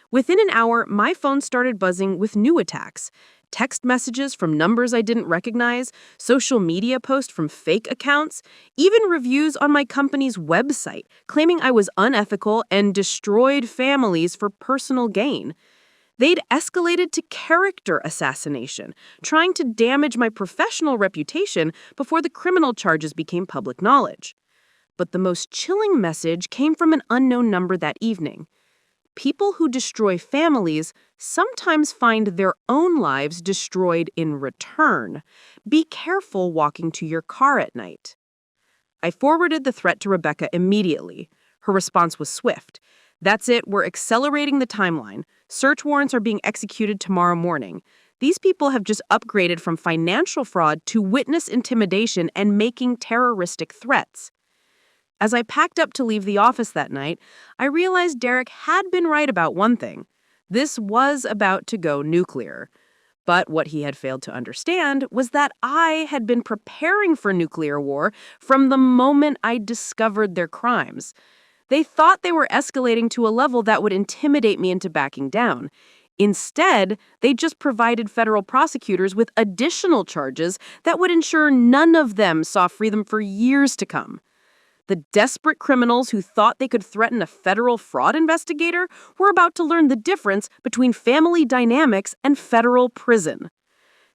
Within an hour, my phone started buzzing with new attacks. Text messages from numbers I didn't recognize, social media posts from fake accounts, even reviews on my company's website claiming I was unethical and destroyed families for personal gain. They'd escalated to character assassination, trying to damage my professional reputation before the criminal charges became public knowledge. But the most chilling message came from an unknown number that evening. People who destroy families sometimes find their own lives destroyed in return. Be careful walking to your car at night. I forwarded the threat to Rebecca immediately. Her response was swift. "That's it, we're accelerating the timeline. Search warrants are being executed tomorrow morning. These people have just upgraded from financial fraud to witness intimidation and making terroristic threats." As I packed up to leave the office that night, I realized Derek had been right about one thing. This was about to go nuclear. But what he had failed to understand was that I had been preparing for nuclear war from the moment I discovered their crimes. They thought they were escalating to a level that would intimidate me into backing down. Instead, they just provided federal prosecutors with additional charges that would ensure none of them saw freedom for years to come. The desperate criminals who thought they could threaten a federal fraud investigator were about to learn the difference between family dynamics and federal prison.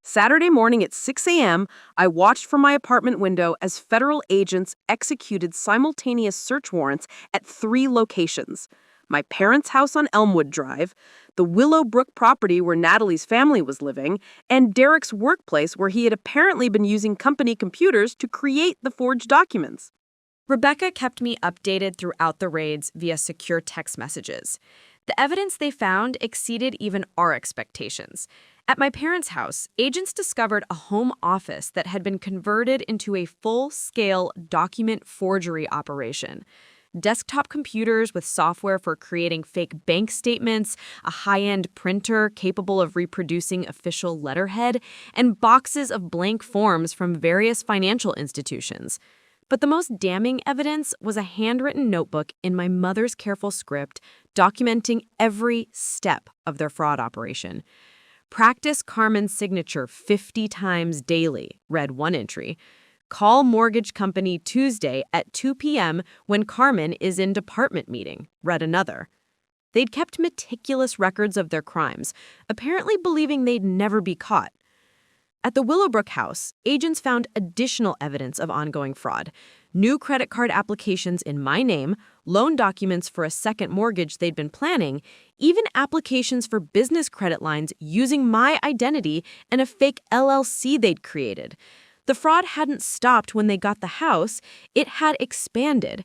Saturday morning at 6 a.m., I watched from my apartment window as federal agents executed simultaneous search warrants at 3 locations: my parents' house on Elmwood Drive, the Willowbrook property where Natalie's family was living, and Derek's workplace where he had apparently been using company computers to create the forged documents. Rebecca kept me updated throughout the raids via secure text messages. The evidence they found exceeded even our expectations. At my parents' house, agents discovered a home office that had been converted into a full-scale document forgery operation. Desktop computers with software for creating fake bank statements, a high-end printer capable of reproducing official letterhead, and boxes of blank forms from various financial institutions. But the most damning evidence was a handwritten notebook in my mother's careful script documenting every step of their fraud operation. "Practice Carmen's signature 50 times daily," read one entry. "Call mortgage company Tuesday at 2 p.m. when Carmen is in department meeting," read another. They'd kept meticulous records of their crimes, apparently believing they'd never be caught. At the Willowbrook house, agents found additional evidence of ongoing fraud: new credit card applications in my name, loan documents for a second mortgage they'd been planning, even applications for business credit lines using my identity and a fake LLC they'd created. The fraud hadn't stopped when they got the house, it had expanded.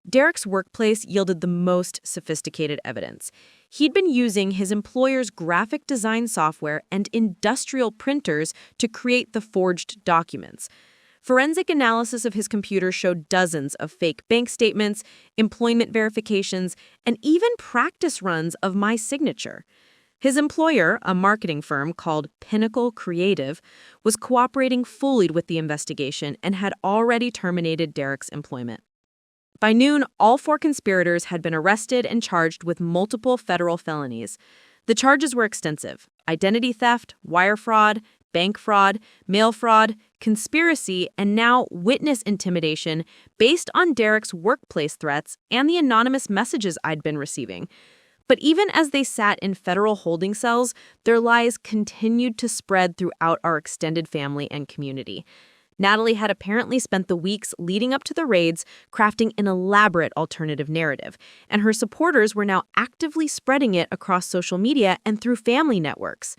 Derek's workplace yielded the most sophisticated evidence. He'd been using his employer's graphic design software and industrial printers to create the forged documents. Forensic analysis of his computer showed dozens of fake bank statements, employment verifications, and even practice runs of my signature. His employer, a marketing firm called Pinnacle Creative, was cooperating fully with the investigation and had already terminated Derek's employment. By noon, all 4 conspirators had been arrested and charged with multiple federal felonies. The charges were extensive: identity theft, wire fraud, bank fraud, mail fraud, conspiracy, and now witness intimidation based on Derek's workplace threats and the anonymous messages I'd been receiving. But even as they sat in federal holding cells, their lies continued to spread throughout our extended family and community. Natalie had apparently spent the weeks leading up to the raids crafting an elaborate alternative narrative, and her supporters were now actively spreading it across social media and through family networks.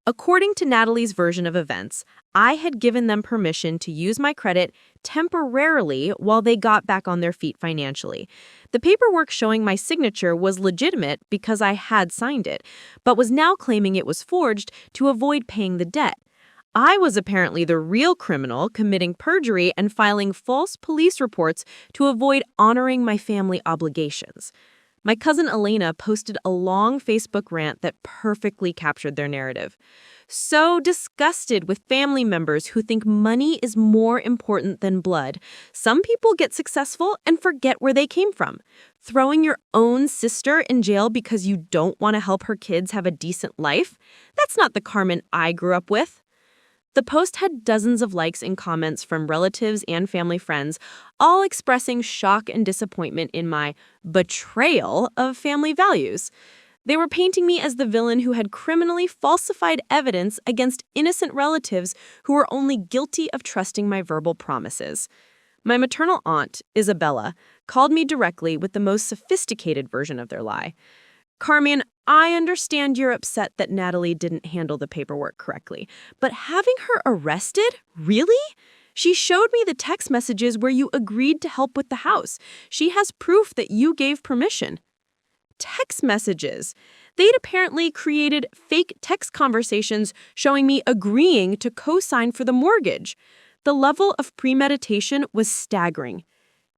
According to Natalie's version of events, I had given them permission to use my credit temporarily while they got back on their feet financially. The paperwork showing my signature was legitimate because I had signed it, but was now claiming it was forged to avoid paying the debt. I was apparently the real criminal committing perjury and filing false police reports to avoid honoring my family obligations. My cousin Elena posted a long Facebook rant that perfectly captured their narrative. So disgusted with family members who think money is more important than blood, some people get successful and forget where they came from. Throwing your own sister in jail because you don't want to help her kids have a decent life? That's not the Carmen I grew up with. The post had dozens of likes and comments from relatives and family friends, all expressing shock and disappointment in my betrayal of family values. They were painting me as the villain who had criminally falsified evidence against innocent relatives who were only guilty of trusting my verbal promises. My maternal aunt, Isabella, called me directly with the most sophisticated version of their lie. Carmen, I understand you're upset that Natalie didn't handle the paperwork correctly, but having her arrested? Really? She showed me the text messages where you agreed to help with the house. She has proof that you gave permission. Text messages. They'd apparently created fake text conversations showing me agreeing to co-sign for the mortgage. The level of premeditation was staggering.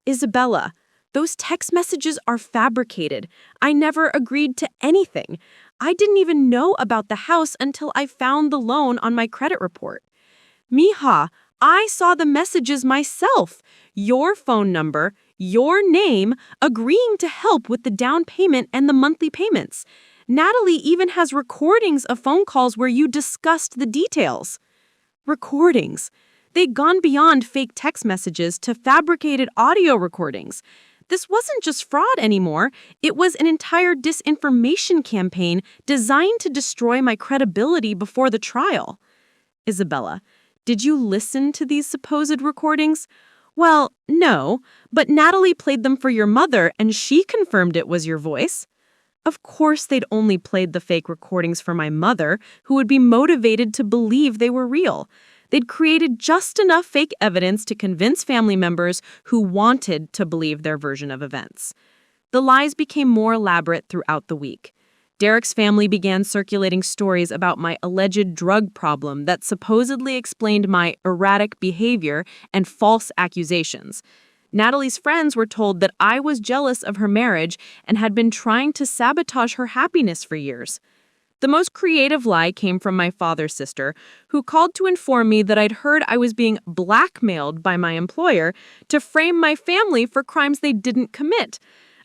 Isabella, those text messages are fabricated. I never agreed to anything. I didn't even know about the house until I found the loan on my credit report. Mija, I saw the messages myself. Your phone number, your name, agreeing to help with the down payment and the monthly payments. Natalie even has recordings of phone calls where you discussed the details. Recordings. They'd gone beyond fake text messages to fabricated audio recordings. This wasn't just fraud anymore. It was an entire disinformation campaign designed to destroy my credibility before the trial. Isabella, did you listen to these supposed recordings? Well, no, but Natalie played them for your mother and she confirmed it was your voice. Of course they'd only played the fake recordings for my mother, who would be motivated to believe they were real. They'd created just enough fake evidence to convince family members who wanted to believe their version of events. The lies became more elaborate throughout the week. Derek's family began circulating stories about my alleged drug problem that supposedly explained my erratic behavior and false accusations. Natalie's friends were told that I was jealous of her marriage and had been trying to sabotage her happiness for years. The most creative lie came from my father's sister, who called to inform me that I'd heard I was being blackmailed by my employer to frame my family for crimes they didn't commit.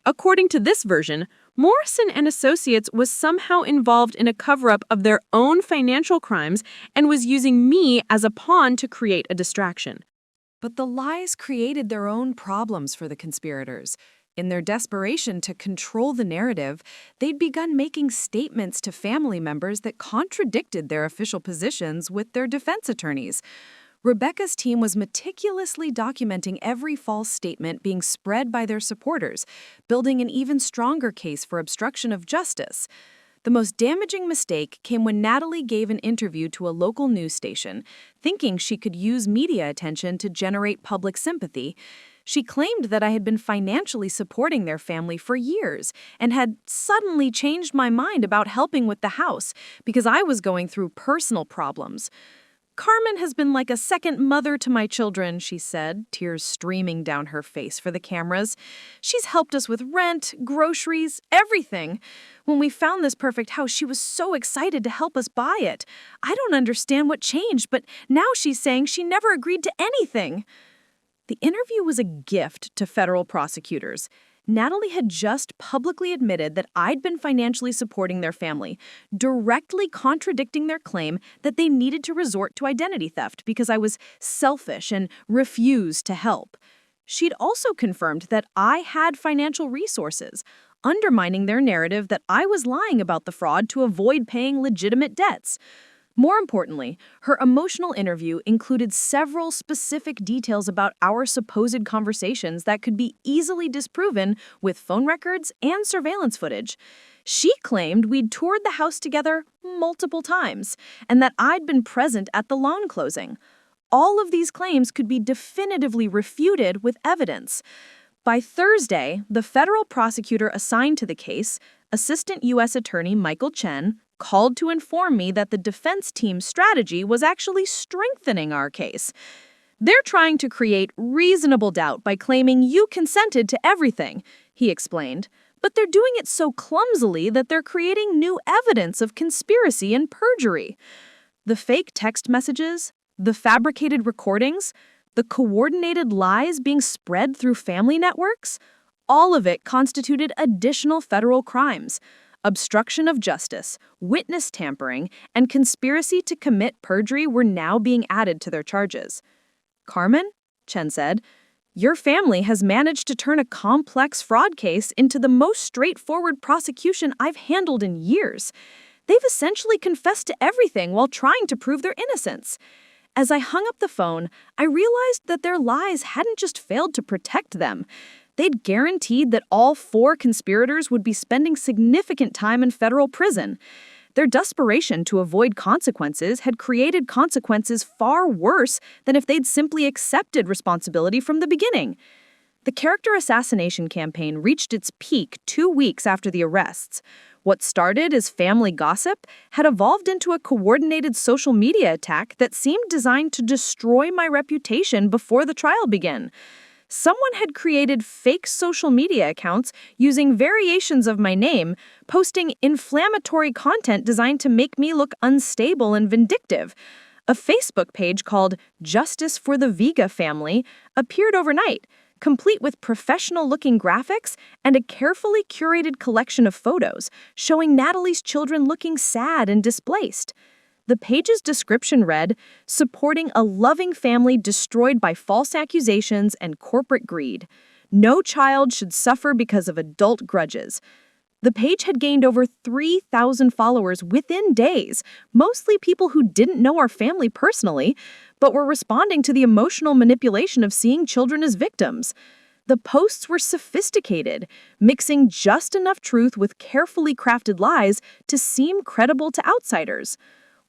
According to this version, Morrison and Associates was somehow involved in a cover-up of their own financial crimes and was using me as a pawn to create a distraction. But the lies created their own problems for the conspirators. In their desperation to control the narrative, they'd begun making statements to family members that contradicted their official positions with their defense attorneys. Rebecca's team was meticulously documenting every false statement being spread by their supporters, building an even stronger case for obstruction of justice. The most damaging mistake came when Natalie gave an interview to a local news station, thinking she could use media attention to generate public sympathy. She claimed that I had been financially supporting their family for years and had suddenly changed my mind about helping with the house because I was going through personal problems. Carmen has been like a second mother to my children, she said, tears streaming down her face for the cameras. She's helped us with rent, groceries, everything. When we found this perfect house, she was so excited to help us buy it. I don't understand what changed, but now she's saying she never agreed to anything. The interview was a gift to federal prosecutors. Natalie had just publicly admitted that I'd been financially supporting their family, directly contradicting their claim that they needed to resort to identity theft because I was selfish and refused to help. She'd also confirmed that I had financial resources, undermining their narrative that I was lying about the fraud to avoid paying legitimate debts. More importantly, her emotional interview included several specific details about our supposed conversations that could be easily disproven with phone records and surveillance footage. She claimed we'd toured the house together multiple times and that I'd been present at the loan closing. All of these claims could be definitively refuted with evidence. By Thursday, the federal prosecutor assigned to the case, Assistant U.S. Attorney Michael Chen, called to inform me that the defense team's strategy was actually strengthening our case. They're trying to create reasonable doubt by claiming you consented to everything, he explained. But they're doing it so clumsily that they're creating new evidence of conspiracy and perjury. The fake text messages, the fabricated recordings, the coordinated lies being spread through family networks, all of it constituted additional federal crimes. Obstruction of justice, witness tampering, and conspiracy to commit perjury were now being added to their charges. Carmen, Chen said, your family has managed to turn a complex fraud case into the most straightforward prosecution I've handled in years. They've essentially confessed to everything while trying to prove their innocence. As I hung up the phone, I realized that their lies hadn't just failed to protect them. They'd guaranteed that all 4 conspirators would be spending significant time in federal prison. Their desperation to avoid consequences had created consequences far worse than if they'd simply accepted responsibility from the beginning. The character assassination campaign reached its peak 2 weeks after the arrests. What started as family gossip had evolved into a coordinated social media attack that seemed designed to destroy my reputation before the trial began. Someone had created fake social media accounts using variations of my name, posting inflammatory content designed to make me look unstable and vindictive. A Facebook page called Justice for the Vega Family appeared overnight, complete with professional-looking graphics and a carefully curated collection of photos showing Natalie's children looking sad and displaced. The page's description read, supporting a loving family destroyed by false accusations and corporate greed. No child should suffer because of adult grudges. The page had gained over 3,000 followers within days, mostly people who didn't know our family personally, but were responding to the emotional manipulation of seeing children as victims. The posts were sophisticated, mixing just enough truth with carefully crafted lies to seem credible to outsiders.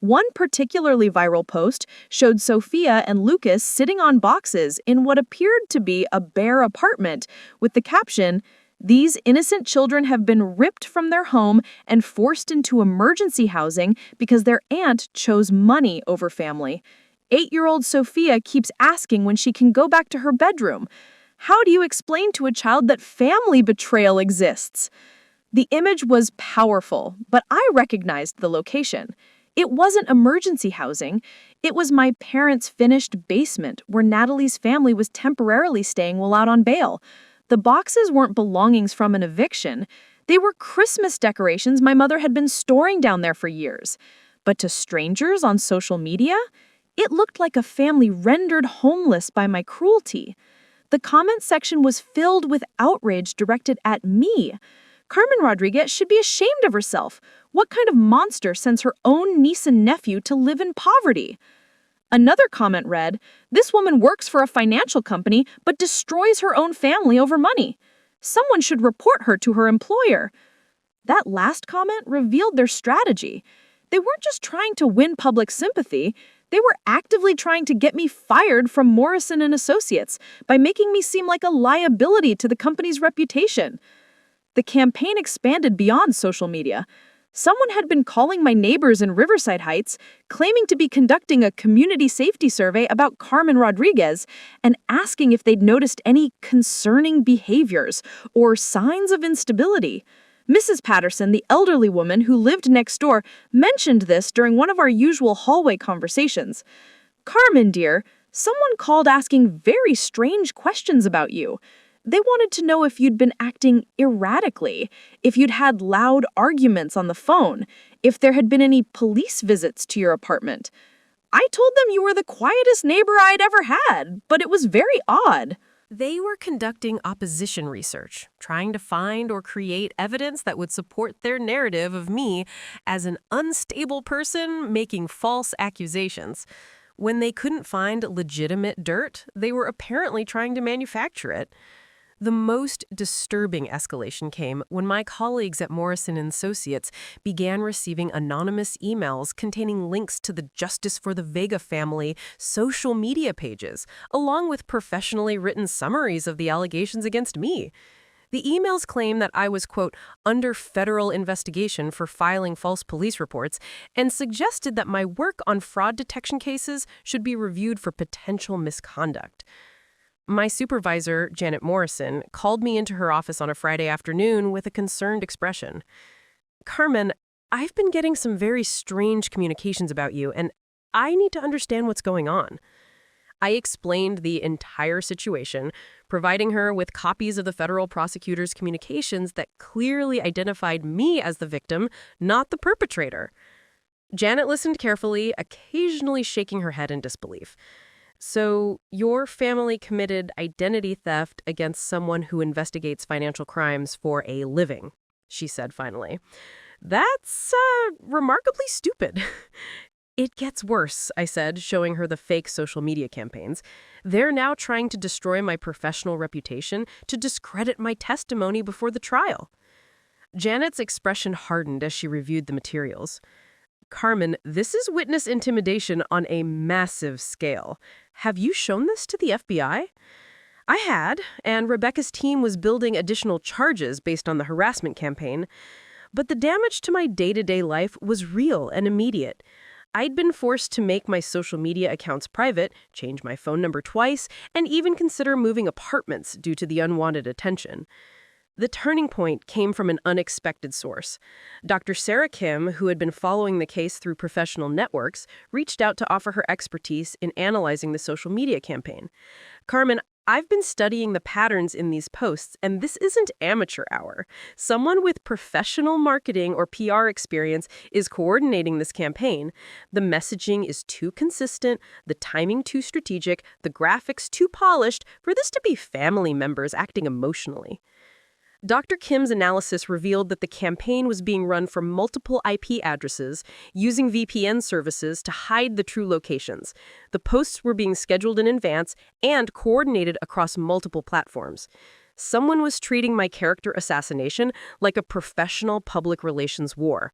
One particularly viral post showed Sophia and Lucas sitting on boxes in what appeared to be a bare apartment, with the caption, "These innocent children have been ripped from their home and forced into emergency housing because their aunt chose money over family. 8-year-old Sophia keeps asking when she can go back to her bedroom. How do you explain to a child that family betrayal exists?" The image was powerful, but I recognized the location. It wasn't emergency housing. It was my parents' finished basement where Natalie's family was temporarily staying while out on bail. The boxes weren't belongings from an eviction. They were Christmas decorations my mother had been storing down there for years. But to strangers on social media, it looked like a family rendered homeless by my cruelty. The comment section was filled with outrage directed at me. Carmen Rodriguez should be ashamed of herself. What kind of monster sends her own niece and nephew to live in poverty? Another comment read, "This woman works for a financial company but destroys her own family over money. Someone should report her to her employer." That last comment revealed their strategy. They weren't just trying to win public sympathy. They were actively trying to get me fired from Morrison and Associates by making me seem like a liability to the company's reputation. The campaign expanded beyond social media. Someone had been calling my neighbors in Riverside Heights, claiming to be conducting a community safety survey about Carmen Rodriguez and asking if they'd noticed any concerning behaviors or signs of instability. Mrs. Patterson, the elderly woman who lived next door, mentioned this during one of our usual hallway conversations. "Carmen, dear, someone called asking very strange questions about you. They wanted to know if you'd been acting erratically, if you'd had loud arguments on the phone, if there had been any police visits to your apartment. I told them you were the quietest neighbor I'd ever had, but it was very odd." They were conducting opposition research, trying to find or create evidence that would support their narrative of me as an unstable person making false accusations. When they couldn't find legitimate dirt, they were apparently trying to manufacture it. The most disturbing escalation came when my colleagues at Morrison & Associates began receiving anonymous emails containing links to the Justice for the Vega family social media pages, along with professionally written summaries of the allegations against me. The emails claim that I was, quote, under federal investigation for filing false police reports, and suggested that my work on fraud detection cases should be reviewed for potential misconduct. My supervisor, Janet Morrison, called me into her office on a Friday afternoon with a concerned expression. Carmen, I've been getting some very strange communications about you, and I need to understand what's going on. I explained the entire situation, providing her with copies of the federal prosecutor's communications that clearly identified me as the victim, not the perpetrator. Janet listened carefully, occasionally shaking her head in disbelief. So, your family committed identity theft against someone who investigates financial crimes for a living, she said finally. That's remarkably stupid. It gets worse, I said, showing her the fake social media campaigns. They're now trying to destroy my professional reputation, to discredit my testimony before the trial. Janet's expression hardened as she reviewed the materials. Carmen, this is witness intimidation on a massive scale. Have you shown this to the FBI? I had, and Rebecca's team was building additional charges based on the harassment campaign. But the damage to my day-to-day life was real and immediate. I'd been forced to make my social media accounts private, change my phone number twice, and even consider moving apartments due to the unwanted attention. The turning point came from an unexpected source. Dr. Sarah Kim, who had been following the case through professional networks, reached out to offer her expertise in analyzing the social media campaign. Carmen, I've been studying the patterns in these posts, and this isn't amateur hour. Someone with professional marketing or PR experience is coordinating this campaign. The messaging is too consistent, the timing too strategic, the graphics too polished for this to be family members acting emotionally. Dr. Kim's analysis revealed that the campaign was being run from multiple IP addresses, using VPN services to hide the true locations. The posts were being scheduled in advance and coordinated across multiple platforms. Someone was treating my character assassination like a professional public relations war.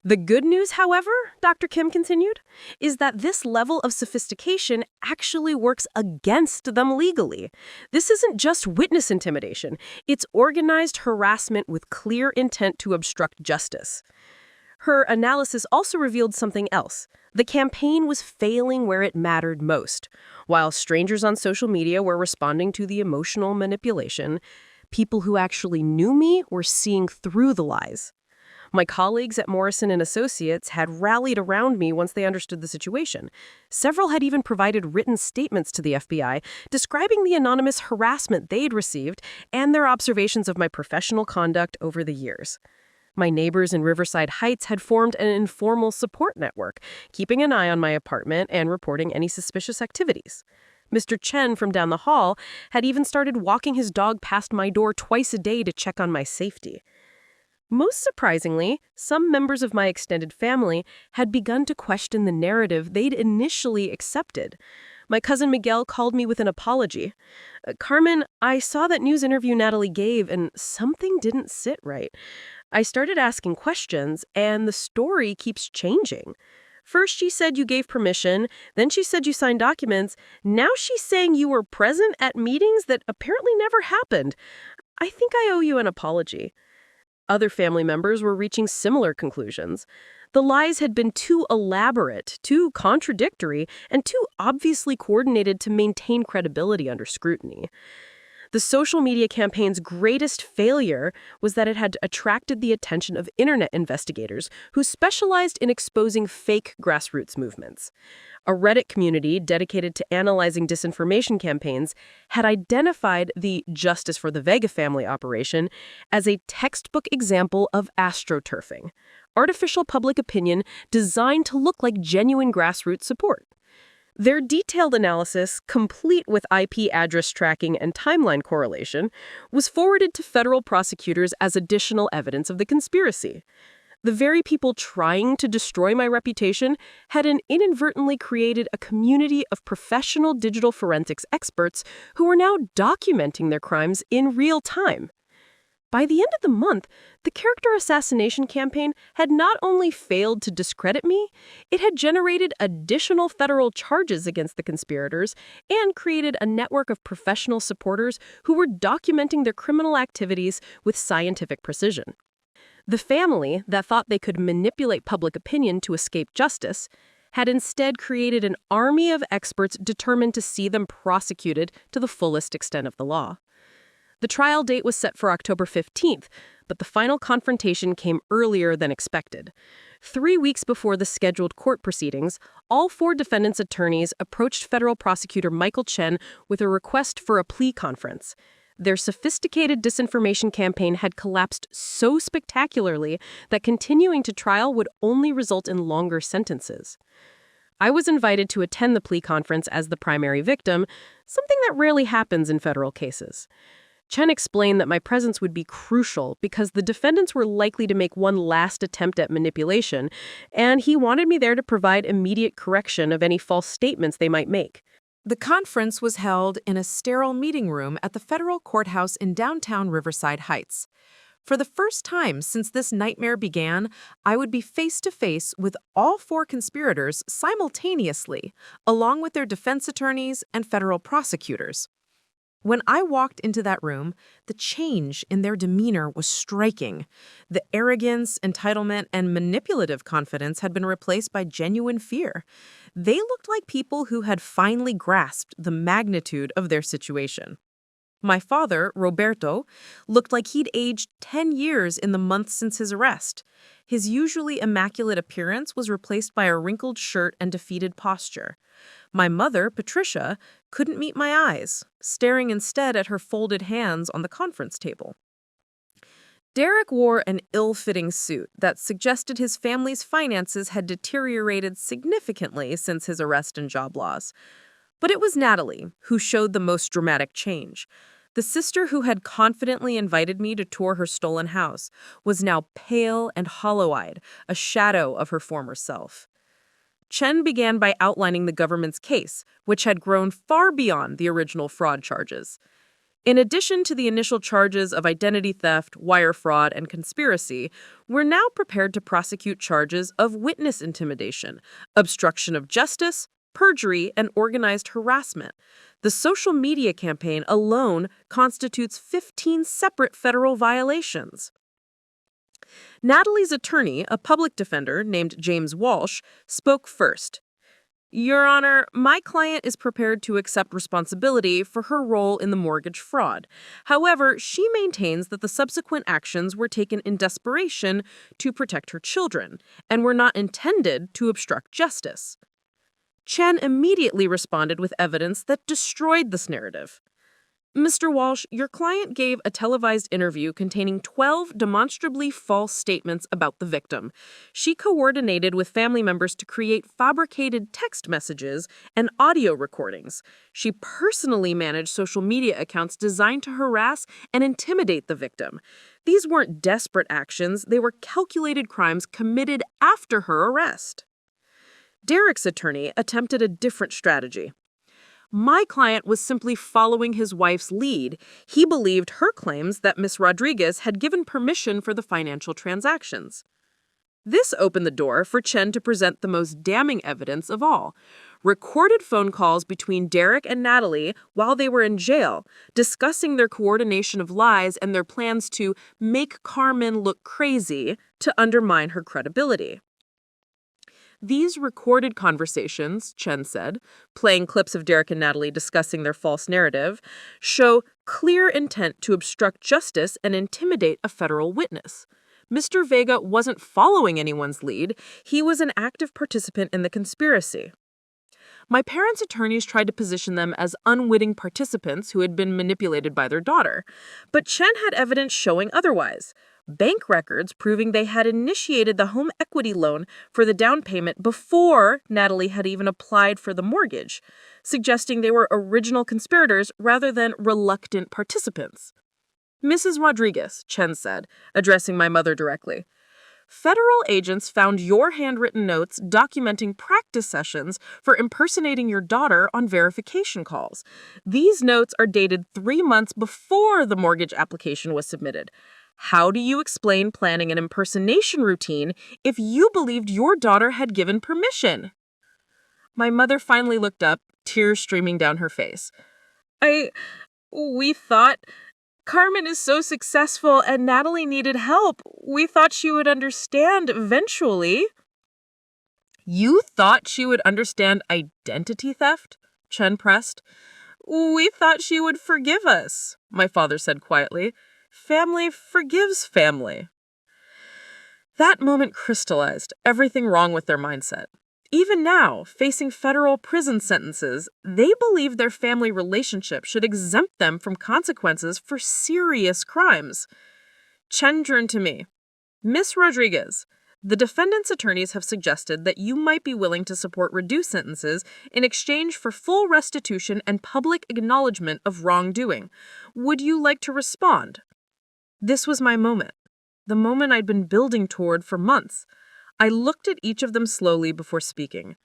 The good news, however, Dr. Kim continued, is that this level of sophistication actually works against them legally. This isn't just witness intimidation. It's organized harassment with clear intent to obstruct justice. Her analysis also revealed something else. The campaign was failing where it mattered most. While strangers on social media were responding to the emotional manipulation, people who actually knew me were seeing through the lies. My colleagues at Morrison & Associates had rallied around me once they understood the situation. Several had even provided written statements to the FBI describing the anonymous harassment they'd received and their observations of my professional conduct over the years. My neighbors in Riverside Heights had formed an informal support network, keeping an eye on my apartment and reporting any suspicious activities. Mr. Chen from down the hall had even started walking his dog past my door twice a day to check on my safety. Most surprisingly, some members of my extended family had begun to question the narrative they'd initially accepted. My cousin Miguel called me with an apology. Carmen, I saw that news interview Natalie gave, and something didn't sit right. I started asking questions, and the story keeps changing. First, she said you gave permission, then she said you signed documents. Now she's saying you were present at meetings that apparently never happened. I think I owe you an apology. Other family members were reaching similar conclusions. The lies had been too elaborate, too contradictory, and too obviously coordinated to maintain credibility under scrutiny. The social media campaign's greatest failure was that it had attracted the attention of internet investigators who specialized in exposing fake grassroots movements. A Reddit community dedicated to analyzing disinformation campaigns had identified the Justice for the Vega family operation as a textbook example of astroturfing, artificial public opinion designed to look like genuine grassroots support. Their detailed analysis, complete with IP address tracking and timeline correlation, was forwarded to federal prosecutors as additional evidence of the conspiracy. The very people trying to destroy my reputation had inadvertently created a community of professional digital forensics experts who were now documenting their crimes in real time. By the end of the month, the character assassination campaign had not only failed to discredit me, it had generated additional federal charges against the conspirators and created a network of professional supporters who were documenting their criminal activities with scientific precision. The family that thought they could manipulate public opinion to escape justice had instead created an army of experts determined to see them prosecuted to the fullest extent of the law. The trial date was set for October 15th, but the final confrontation came earlier than expected. 3 weeks before the scheduled court proceedings, all 4 defendants' attorneys approached federal prosecutor Michael Chen with a request for a plea conference. Their sophisticated disinformation campaign had collapsed so spectacularly that continuing to trial would only result in longer sentences. I was invited to attend the plea conference as the primary victim, something that rarely happens in federal cases. Chen explained that my presence would be crucial because the defendants were likely to make one last attempt at manipulation, and he wanted me there to provide immediate correction of any false statements they might make. The conference was held in a sterile meeting room at the federal courthouse in downtown Riverside Heights. For the first time since this nightmare began, I would be face to face with all 4 conspirators simultaneously, along with their defense attorneys and federal prosecutors. When I walked into that room, the change in their demeanor was striking. The arrogance, entitlement, and manipulative confidence had been replaced by genuine fear. They looked like people who had finally grasped the magnitude of their situation. My father, Roberto, looked like he'd aged 10 years in the months since his arrest. His usually immaculate appearance was replaced by a wrinkled shirt and defeated posture. My mother, Patricia, couldn't meet my eyes, staring instead at her folded hands on the conference table. Derek wore an ill-fitting suit that suggested his family's finances had deteriorated significantly since his arrest and job loss. But it was Natalie who showed the most dramatic change. The sister who had confidently invited me to tour her stolen house was now pale and hollow-eyed, a shadow of her former self. Chen began by outlining the government's case, which had grown far beyond the original fraud charges. In addition to the initial charges of identity theft, wire fraud, and conspiracy, we're now prepared to prosecute charges of witness intimidation, obstruction of justice, perjury, and organized harassment. The social media campaign alone constitutes 15 separate federal violations. Natalie's attorney, a public defender named James Walsh, spoke first. Your Honor, my client is prepared to accept responsibility for her role in the mortgage fraud. However, she maintains that the subsequent actions were taken in desperation to protect her children and were not intended to obstruct justice. Chen immediately responded with evidence that destroyed this narrative. Mr. Walsh, your client gave a televised interview containing 12 demonstrably false statements about the victim. She coordinated with family members to create fabricated text messages and audio recordings. She personally managed social media accounts designed to harass and intimidate the victim. These weren't desperate actions, they were calculated crimes committed after her arrest. Derek's attorney attempted a different strategy. My client was simply following his wife's lead. He believed her claims that Ms. Rodriguez had given permission for the financial transactions. This opened the door for Chen to present the most damning evidence of all. Recorded phone calls between Derek and Natalie while they were in jail, discussing their coordination of lies and their plans to make Carmen look crazy to undermine her credibility. These recorded conversations, Chen said, playing clips of Derek and Natalie discussing their false narrative, show clear intent to obstruct justice and intimidate a federal witness. Mr. Vega wasn't following anyone's lead. He was an active participant in the conspiracy. My parents' attorneys tried to position them as unwitting participants who had been manipulated by their daughter. But Chen had evidence showing otherwise. bank records proving they had initiated the home equity loan for the down payment before Natalie had even applied for the mortgage, suggesting they were original conspirators rather than reluctant participants. Mrs. Rodriguez, Chen said, addressing my mother directly, federal agents found your handwritten notes documenting practice sessions for impersonating your daughter on verification calls. These notes are dated 3 months before the mortgage application was submitted. How do you explain planning an impersonation routine if you believed your daughter had given permission? My mother finally looked up, tears streaming down her face. We thought Carmen is so successful and Natalie needed help. We thought she would understand eventually. You thought she would understand identity theft? Chen pressed. We thought she would forgive us, my father said quietly. Family forgives family. That moment crystallized everything wrong with their mindset. Even now, facing federal prison sentences, they believe their family relationship should exempt them from consequences for serious crimes. Chen turned to me. Miss Rodriguez, the defendant's attorneys have suggested that you might be willing to support reduced sentences in exchange for full restitution and public acknowledgement of wrongdoing. Would you like to respond? This was my moment, the moment I'd been building toward for months. I looked at each of them slowly before speaking.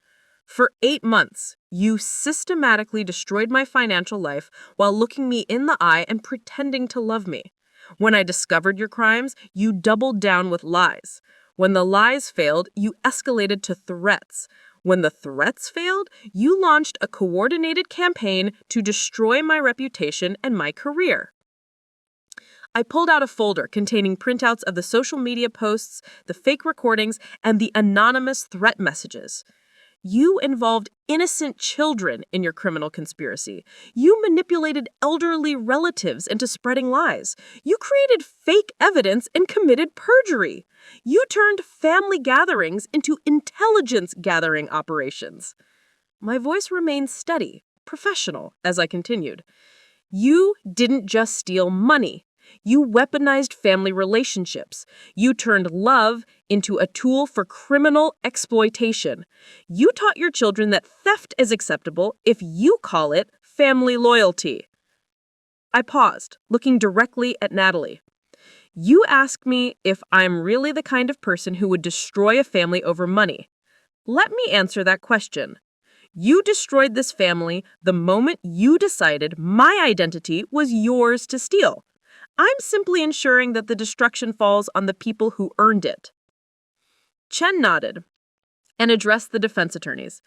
For 8 months, you systematically destroyed my financial life while looking me in the eye and pretending to love me. When I discovered your crimes, you doubled down with lies. When the lies failed, you escalated to threats. When the threats failed, you launched a coordinated campaign to destroy my reputation and my career. I pulled out a folder containing printouts of the social media posts, the fake recordings, and the anonymous threat messages. You involved innocent children in your criminal conspiracy. You manipulated elderly relatives into spreading lies. You created fake evidence and committed perjury. You turned family gatherings into intelligence gathering operations. My voice remained steady, professional, as I continued. You didn't just steal money. You weaponized family relationships. You turned love into a tool for criminal exploitation. You taught your children that theft is acceptable if you call it family loyalty. I paused, looking directly at Natalie. You asked me if I'm really the kind of person who would destroy a family over money. Let me answer that question. You destroyed this family the moment you decided my identity was yours to steal. I'm simply ensuring that the destruction falls on the people who earned it. Chen nodded and addressed the defense attorneys.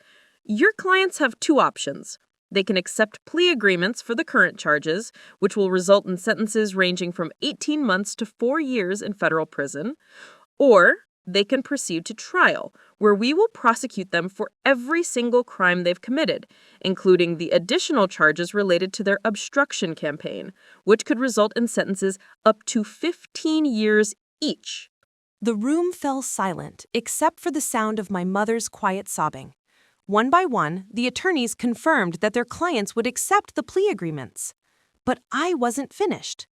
Your clients have 2 options. They can accept plea agreements for the current charges, which will result in sentences ranging from 18 months to 4 years in federal prison, or they can proceed to trial, where we will prosecute them for every single crime they've committed, including the additional charges related to their obstruction campaign, which could result in sentences up to 15 years each. The room fell silent, except for the sound of my mother's quiet sobbing. One by one, the attorneys confirmed that their clients would accept the plea agreements. But I wasn't finished.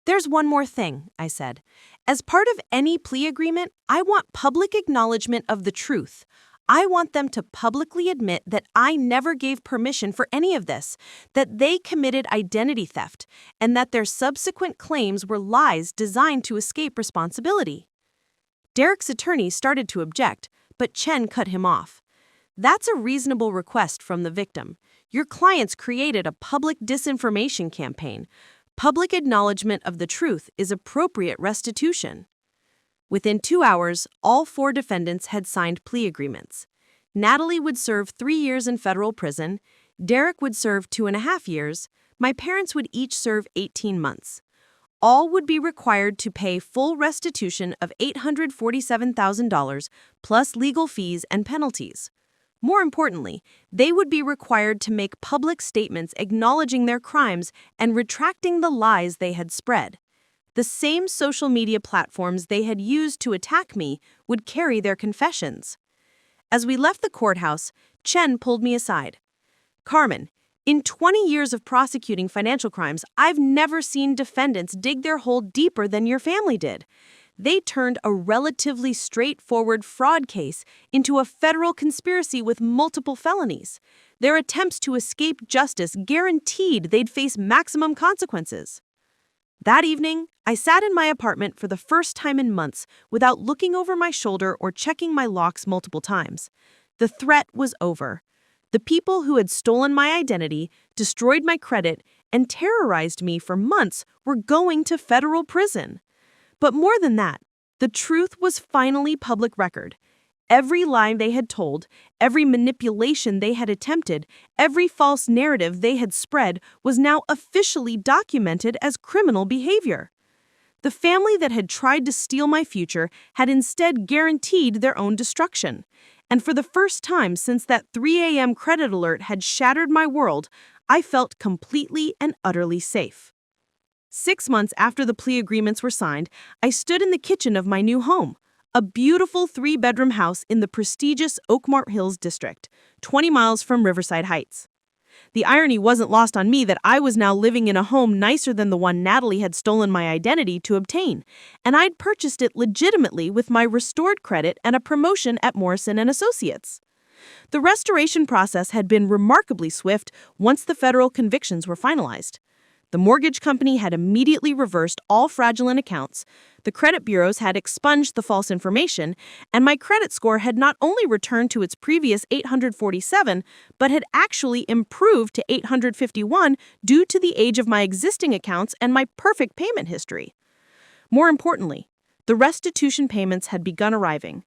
There's one more thing, I said. As part of any plea agreement, I want public acknowledgement of the truth. I want them to publicly admit that I never gave permission for any of this, that they committed identity theft, and that their subsequent claims were lies designed to escape responsibility. Derek's attorney started to object, but Chen cut him off. That's a reasonable request from the victim. Your clients created a public disinformation campaign. Public acknowledgement of the truth is appropriate restitution. Within 2 hours, all 4 defendants had signed plea agreements. Natalie would serve 3 years in federal prison, Derek would serve 2.5 years, my parents would each serve 18 months. All would be required to pay full restitution of $847,000 plus legal fees and penalties. More importantly, they would be required to make public statements acknowledging their crimes and retracting the lies they had spread. The same social media platforms they had used to attack me would carry their confessions. As we left the courthouse, Chen pulled me aside. Carmen, in 20 years of prosecuting financial crimes, I've never seen defendants dig their hole deeper than your family did. They turned a relatively straightforward fraud case into a federal conspiracy with multiple felonies. Their attempts to escape justice guaranteed they'd face maximum consequences. That evening, I sat in my apartment for the first time in months without looking over my shoulder or checking my locks multiple times. The threat was over. The people who had stolen my identity, destroyed my credit, and terrorized me for months were going to federal prison. But more than that, the truth was finally public record. Every lie they had told, every manipulation they had attempted, every false narrative they had spread was now officially documented as criminal behavior. The family that had tried to steal my future had instead guaranteed their own destruction. And for the first time since that 3 a.m. credit alert had shattered my world, I felt completely and utterly safe. 6 months after the plea agreements were signed, I stood in the kitchen of my new home, a beautiful 3-bedroom house in the prestigious Oakmont Hills district, 20 miles from Riverside Heights. The irony wasn't lost on me that I was now living in a home nicer than the one Natalie had stolen my identity to obtain, and I'd purchased it legitimately with my restored credit and a promotion at Morrison & Associates. The restoration process had been remarkably swift once the federal convictions were finalized. The mortgage company had immediately reversed all fraudulent accounts, the credit bureaus had expunged the false information, and my credit score had not only returned to its previous 847, but had actually improved to 851 due to the age of my existing accounts and my perfect payment history. More importantly, the restitution payments had begun arriving.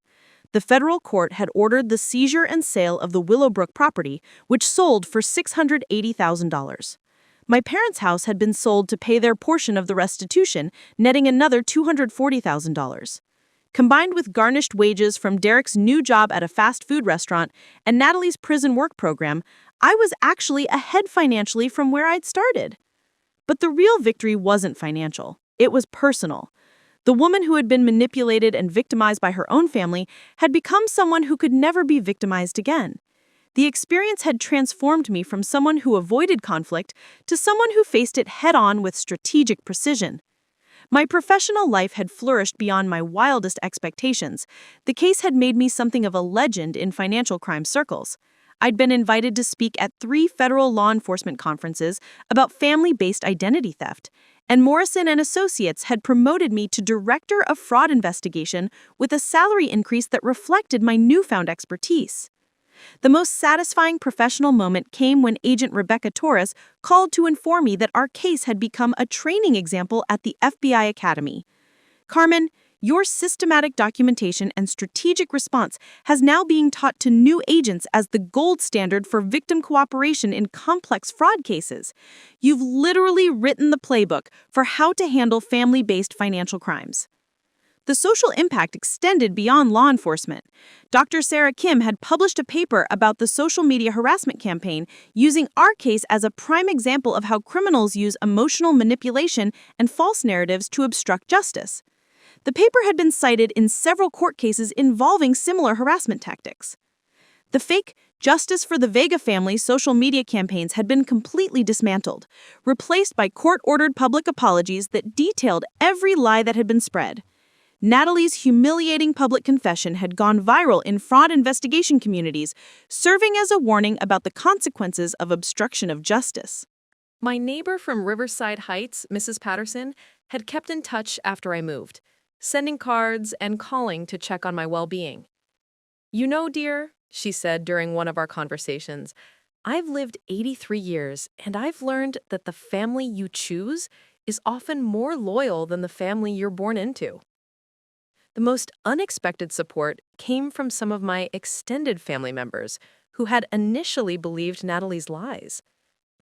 The federal court had ordered the seizure and sale of the Willowbrook property, which sold for $680,000. My parents' house had been sold to pay their portion of the restitution, netting another $240,000. Combined with garnished wages from Derek's new job at a fast food restaurant and Natalie's prison work program, I was actually ahead financially from where I'd started. But the real victory wasn't financial. It was personal. The woman who had been manipulated and victimized by her own family had become someone who could never be victimized again. The experience had transformed me from someone who avoided conflict to someone who faced it head-on with strategic precision. My professional life had flourished beyond my wildest expectations. The case had made me something of a legend in financial crime circles. I'd been invited to speak at 3 federal law enforcement conferences about family-based identity theft, and Morrison & Associates had promoted me to Director of Fraud Investigation with a salary increase that reflected my newfound expertise. The most satisfying professional moment came when Agent Rebecca Torres called to inform me that our case had become a training example at the FBI Academy. "Carmen, your systematic documentation and strategic response has now being taught to new agents as the gold standard for victim cooperation in complex fraud cases. You've literally written the playbook for how to handle family-based financial crimes." The social impact extended beyond law enforcement. Dr. Sarah Kim had published a paper about the social media harassment campaign, using our case as a prime example of how criminals use emotional manipulation and false narratives to obstruct justice. The paper had been cited in several court cases involving similar harassment tactics. The fake Justice for the Vega family social media campaigns had been completely dismantled, replaced by court-ordered public apologies that detailed every lie that had been spread. Natalie's humiliating public confession had gone viral in fraud investigation communities, serving as a warning about the consequences of obstruction of justice. My neighbor from Riverside Heights, Mrs. Patterson, had kept in touch after I moved, sending cards and calling to check on my well-being. "You know, dear," she said during one of our conversations, "I've lived 83 years, and I've learned that the family you choose is often more loyal than the family you're born into." The most unexpected support came from some of my extended family members who had initially believed Natalie's lies.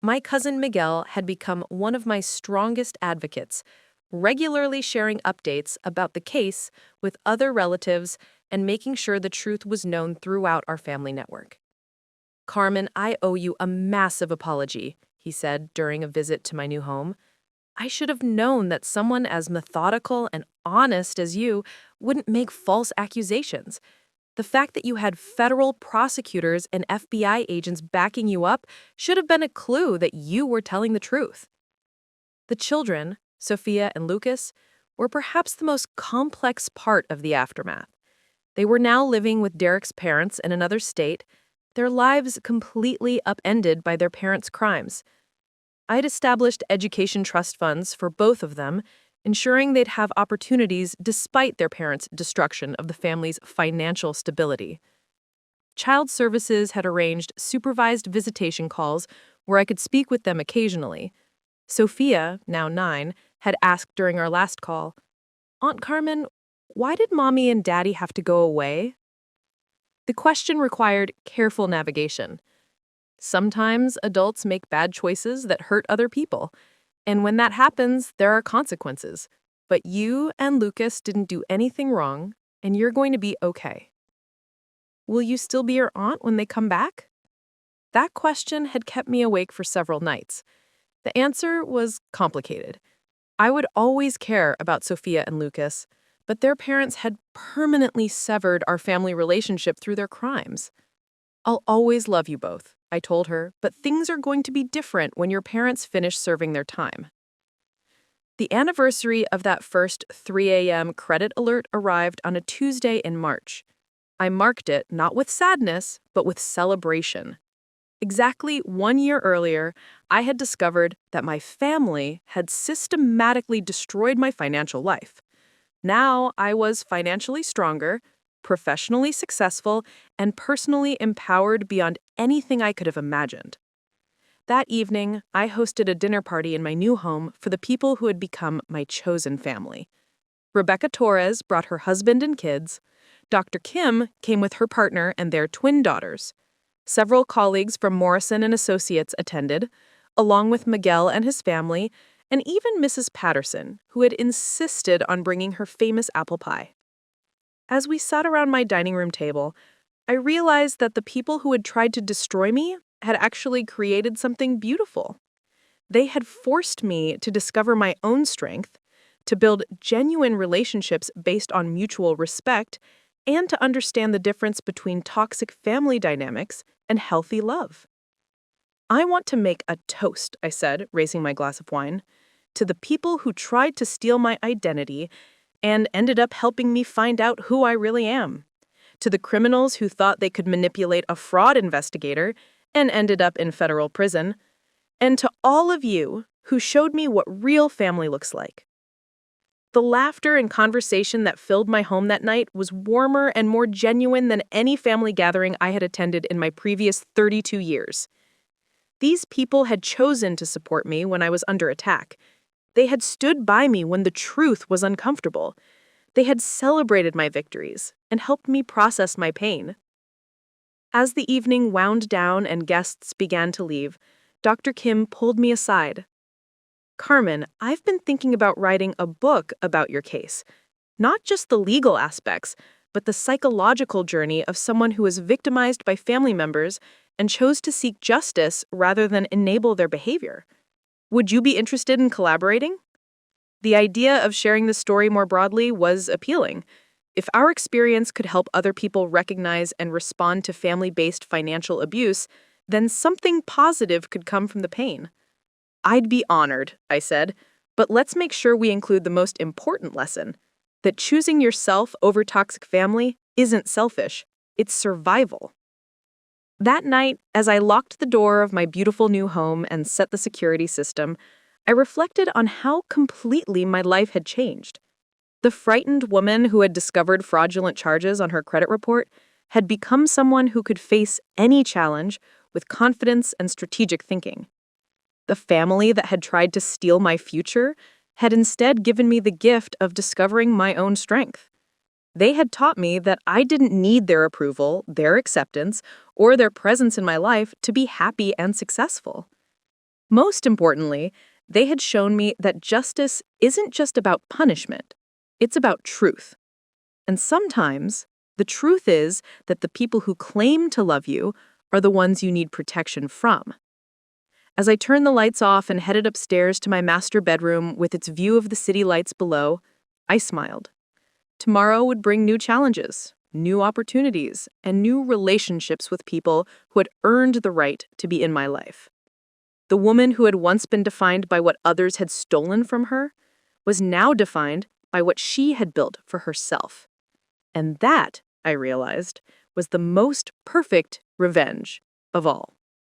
My cousin Miguel had become one of my strongest advocates, regularly sharing updates about the case with other relatives and making sure the truth was known throughout our family network. "Carmen, I owe you a massive apology," he said during a visit to my new home. "I should have known that someone as methodical and honest as you wouldn't make false accusations. The fact that you had federal prosecutors and FBI agents backing you up should have been a clue that you were telling the truth." The children, Sophia and Lucas, were perhaps the most complex part of the aftermath. They were now living with Derek's parents in another state, their lives completely upended by their parents' crimes. I'd established education trust funds for both of them, ensuring they'd have opportunities despite their parents' destruction of the family's financial stability. Child Services had arranged supervised visitation calls where I could speak with them occasionally. Sophia, now 9, had asked during our last call, "Aunt Carmen, why did Mommy and Daddy have to go away?" The question required careful navigation. Sometimes adults make bad choices that hurt other people, and when that happens, there are consequences. But you and Lucas didn't do anything wrong, and you're going to be okay. Will you still be your aunt when they come back? That question had kept me awake for several nights. The answer was complicated. I would always care about Sophia and Lucas, but their parents had permanently severed our family relationship through their crimes. "I'll always love you both," I told her, "but things are going to be different when your parents finish serving their time." The anniversary of that first 3 a.m. credit alert arrived on a Tuesday in March. I marked it not with sadness, but with celebration. Exactly 1 year earlier, I had discovered that my family had systematically destroyed my financial life. Now I was financially stronger, professionally successful, and personally empowered beyond anything I could have imagined. That evening, I hosted a dinner party in my new home for the people who had become my chosen family. Rebecca Torres brought her husband and kids. Dr. Kim came with her partner and their twin daughters. Several colleagues from Morrison and Associates attended, along with Miguel and his family, and even Mrs. Patterson, who had insisted on bringing her famous apple pie. As we sat around my dining room table, I realized that the people who had tried to destroy me had actually created something beautiful. They had forced me to discover my own strength, to build genuine relationships based on mutual respect, and to understand the difference between toxic family dynamics and healthy love. "I want to make a toast," I said, raising my glass of wine, "to the people who tried to steal my identity and ended up helping me find out who I really am. To the criminals who thought they could manipulate a fraud investigator and ended up in federal prison. And to all of you who showed me what real family looks like." The laughter and conversation that filled my home that night was warmer and more genuine than any family gathering I had attended in my previous 32 years. These people had chosen to support me when I was under attack. They had stood by me when the truth was uncomfortable. They had celebrated my victories and helped me process my pain. As the evening wound down and guests began to leave, Dr. Kim pulled me aside. "Carmen, I've been thinking about writing a book about your case. Not just the legal aspects, but the psychological journey of someone who was victimized by family members and chose to seek justice rather than enable their behavior. Would you be interested in collaborating?" The idea of sharing the story more broadly was appealing. If our experience could help other people recognize and respond to family-based financial abuse, then something positive could come from the pain. "I'd be honored," I said, "but let's make sure we include the most important lesson, that choosing yourself over toxic family isn't selfish, it's survival." That night, as I locked the door of my beautiful new home and set the security system, I reflected on how completely my life had changed. The frightened woman who had discovered fraudulent charges on her credit report had become someone who could face any challenge with confidence and strategic thinking. The family that had tried to steal my future had instead given me the gift of discovering my own strength. They had taught me that I didn't need their approval, their acceptance, or their presence in my life to be happy and successful. Most importantly, they had shown me that justice isn't just about punishment, it's about truth. And sometimes, the truth is that the people who claim to love you are the ones you need protection from. As I turned the lights off and headed upstairs to my master bedroom with its view of the city lights below, I smiled. Tomorrow would bring new challenges, new opportunities, and new relationships with people who had earned the right to be in my life. The woman who had once been defined by what others had stolen from her was now defined by what she had built for herself. And that, I realized, was the most perfect revenge of all.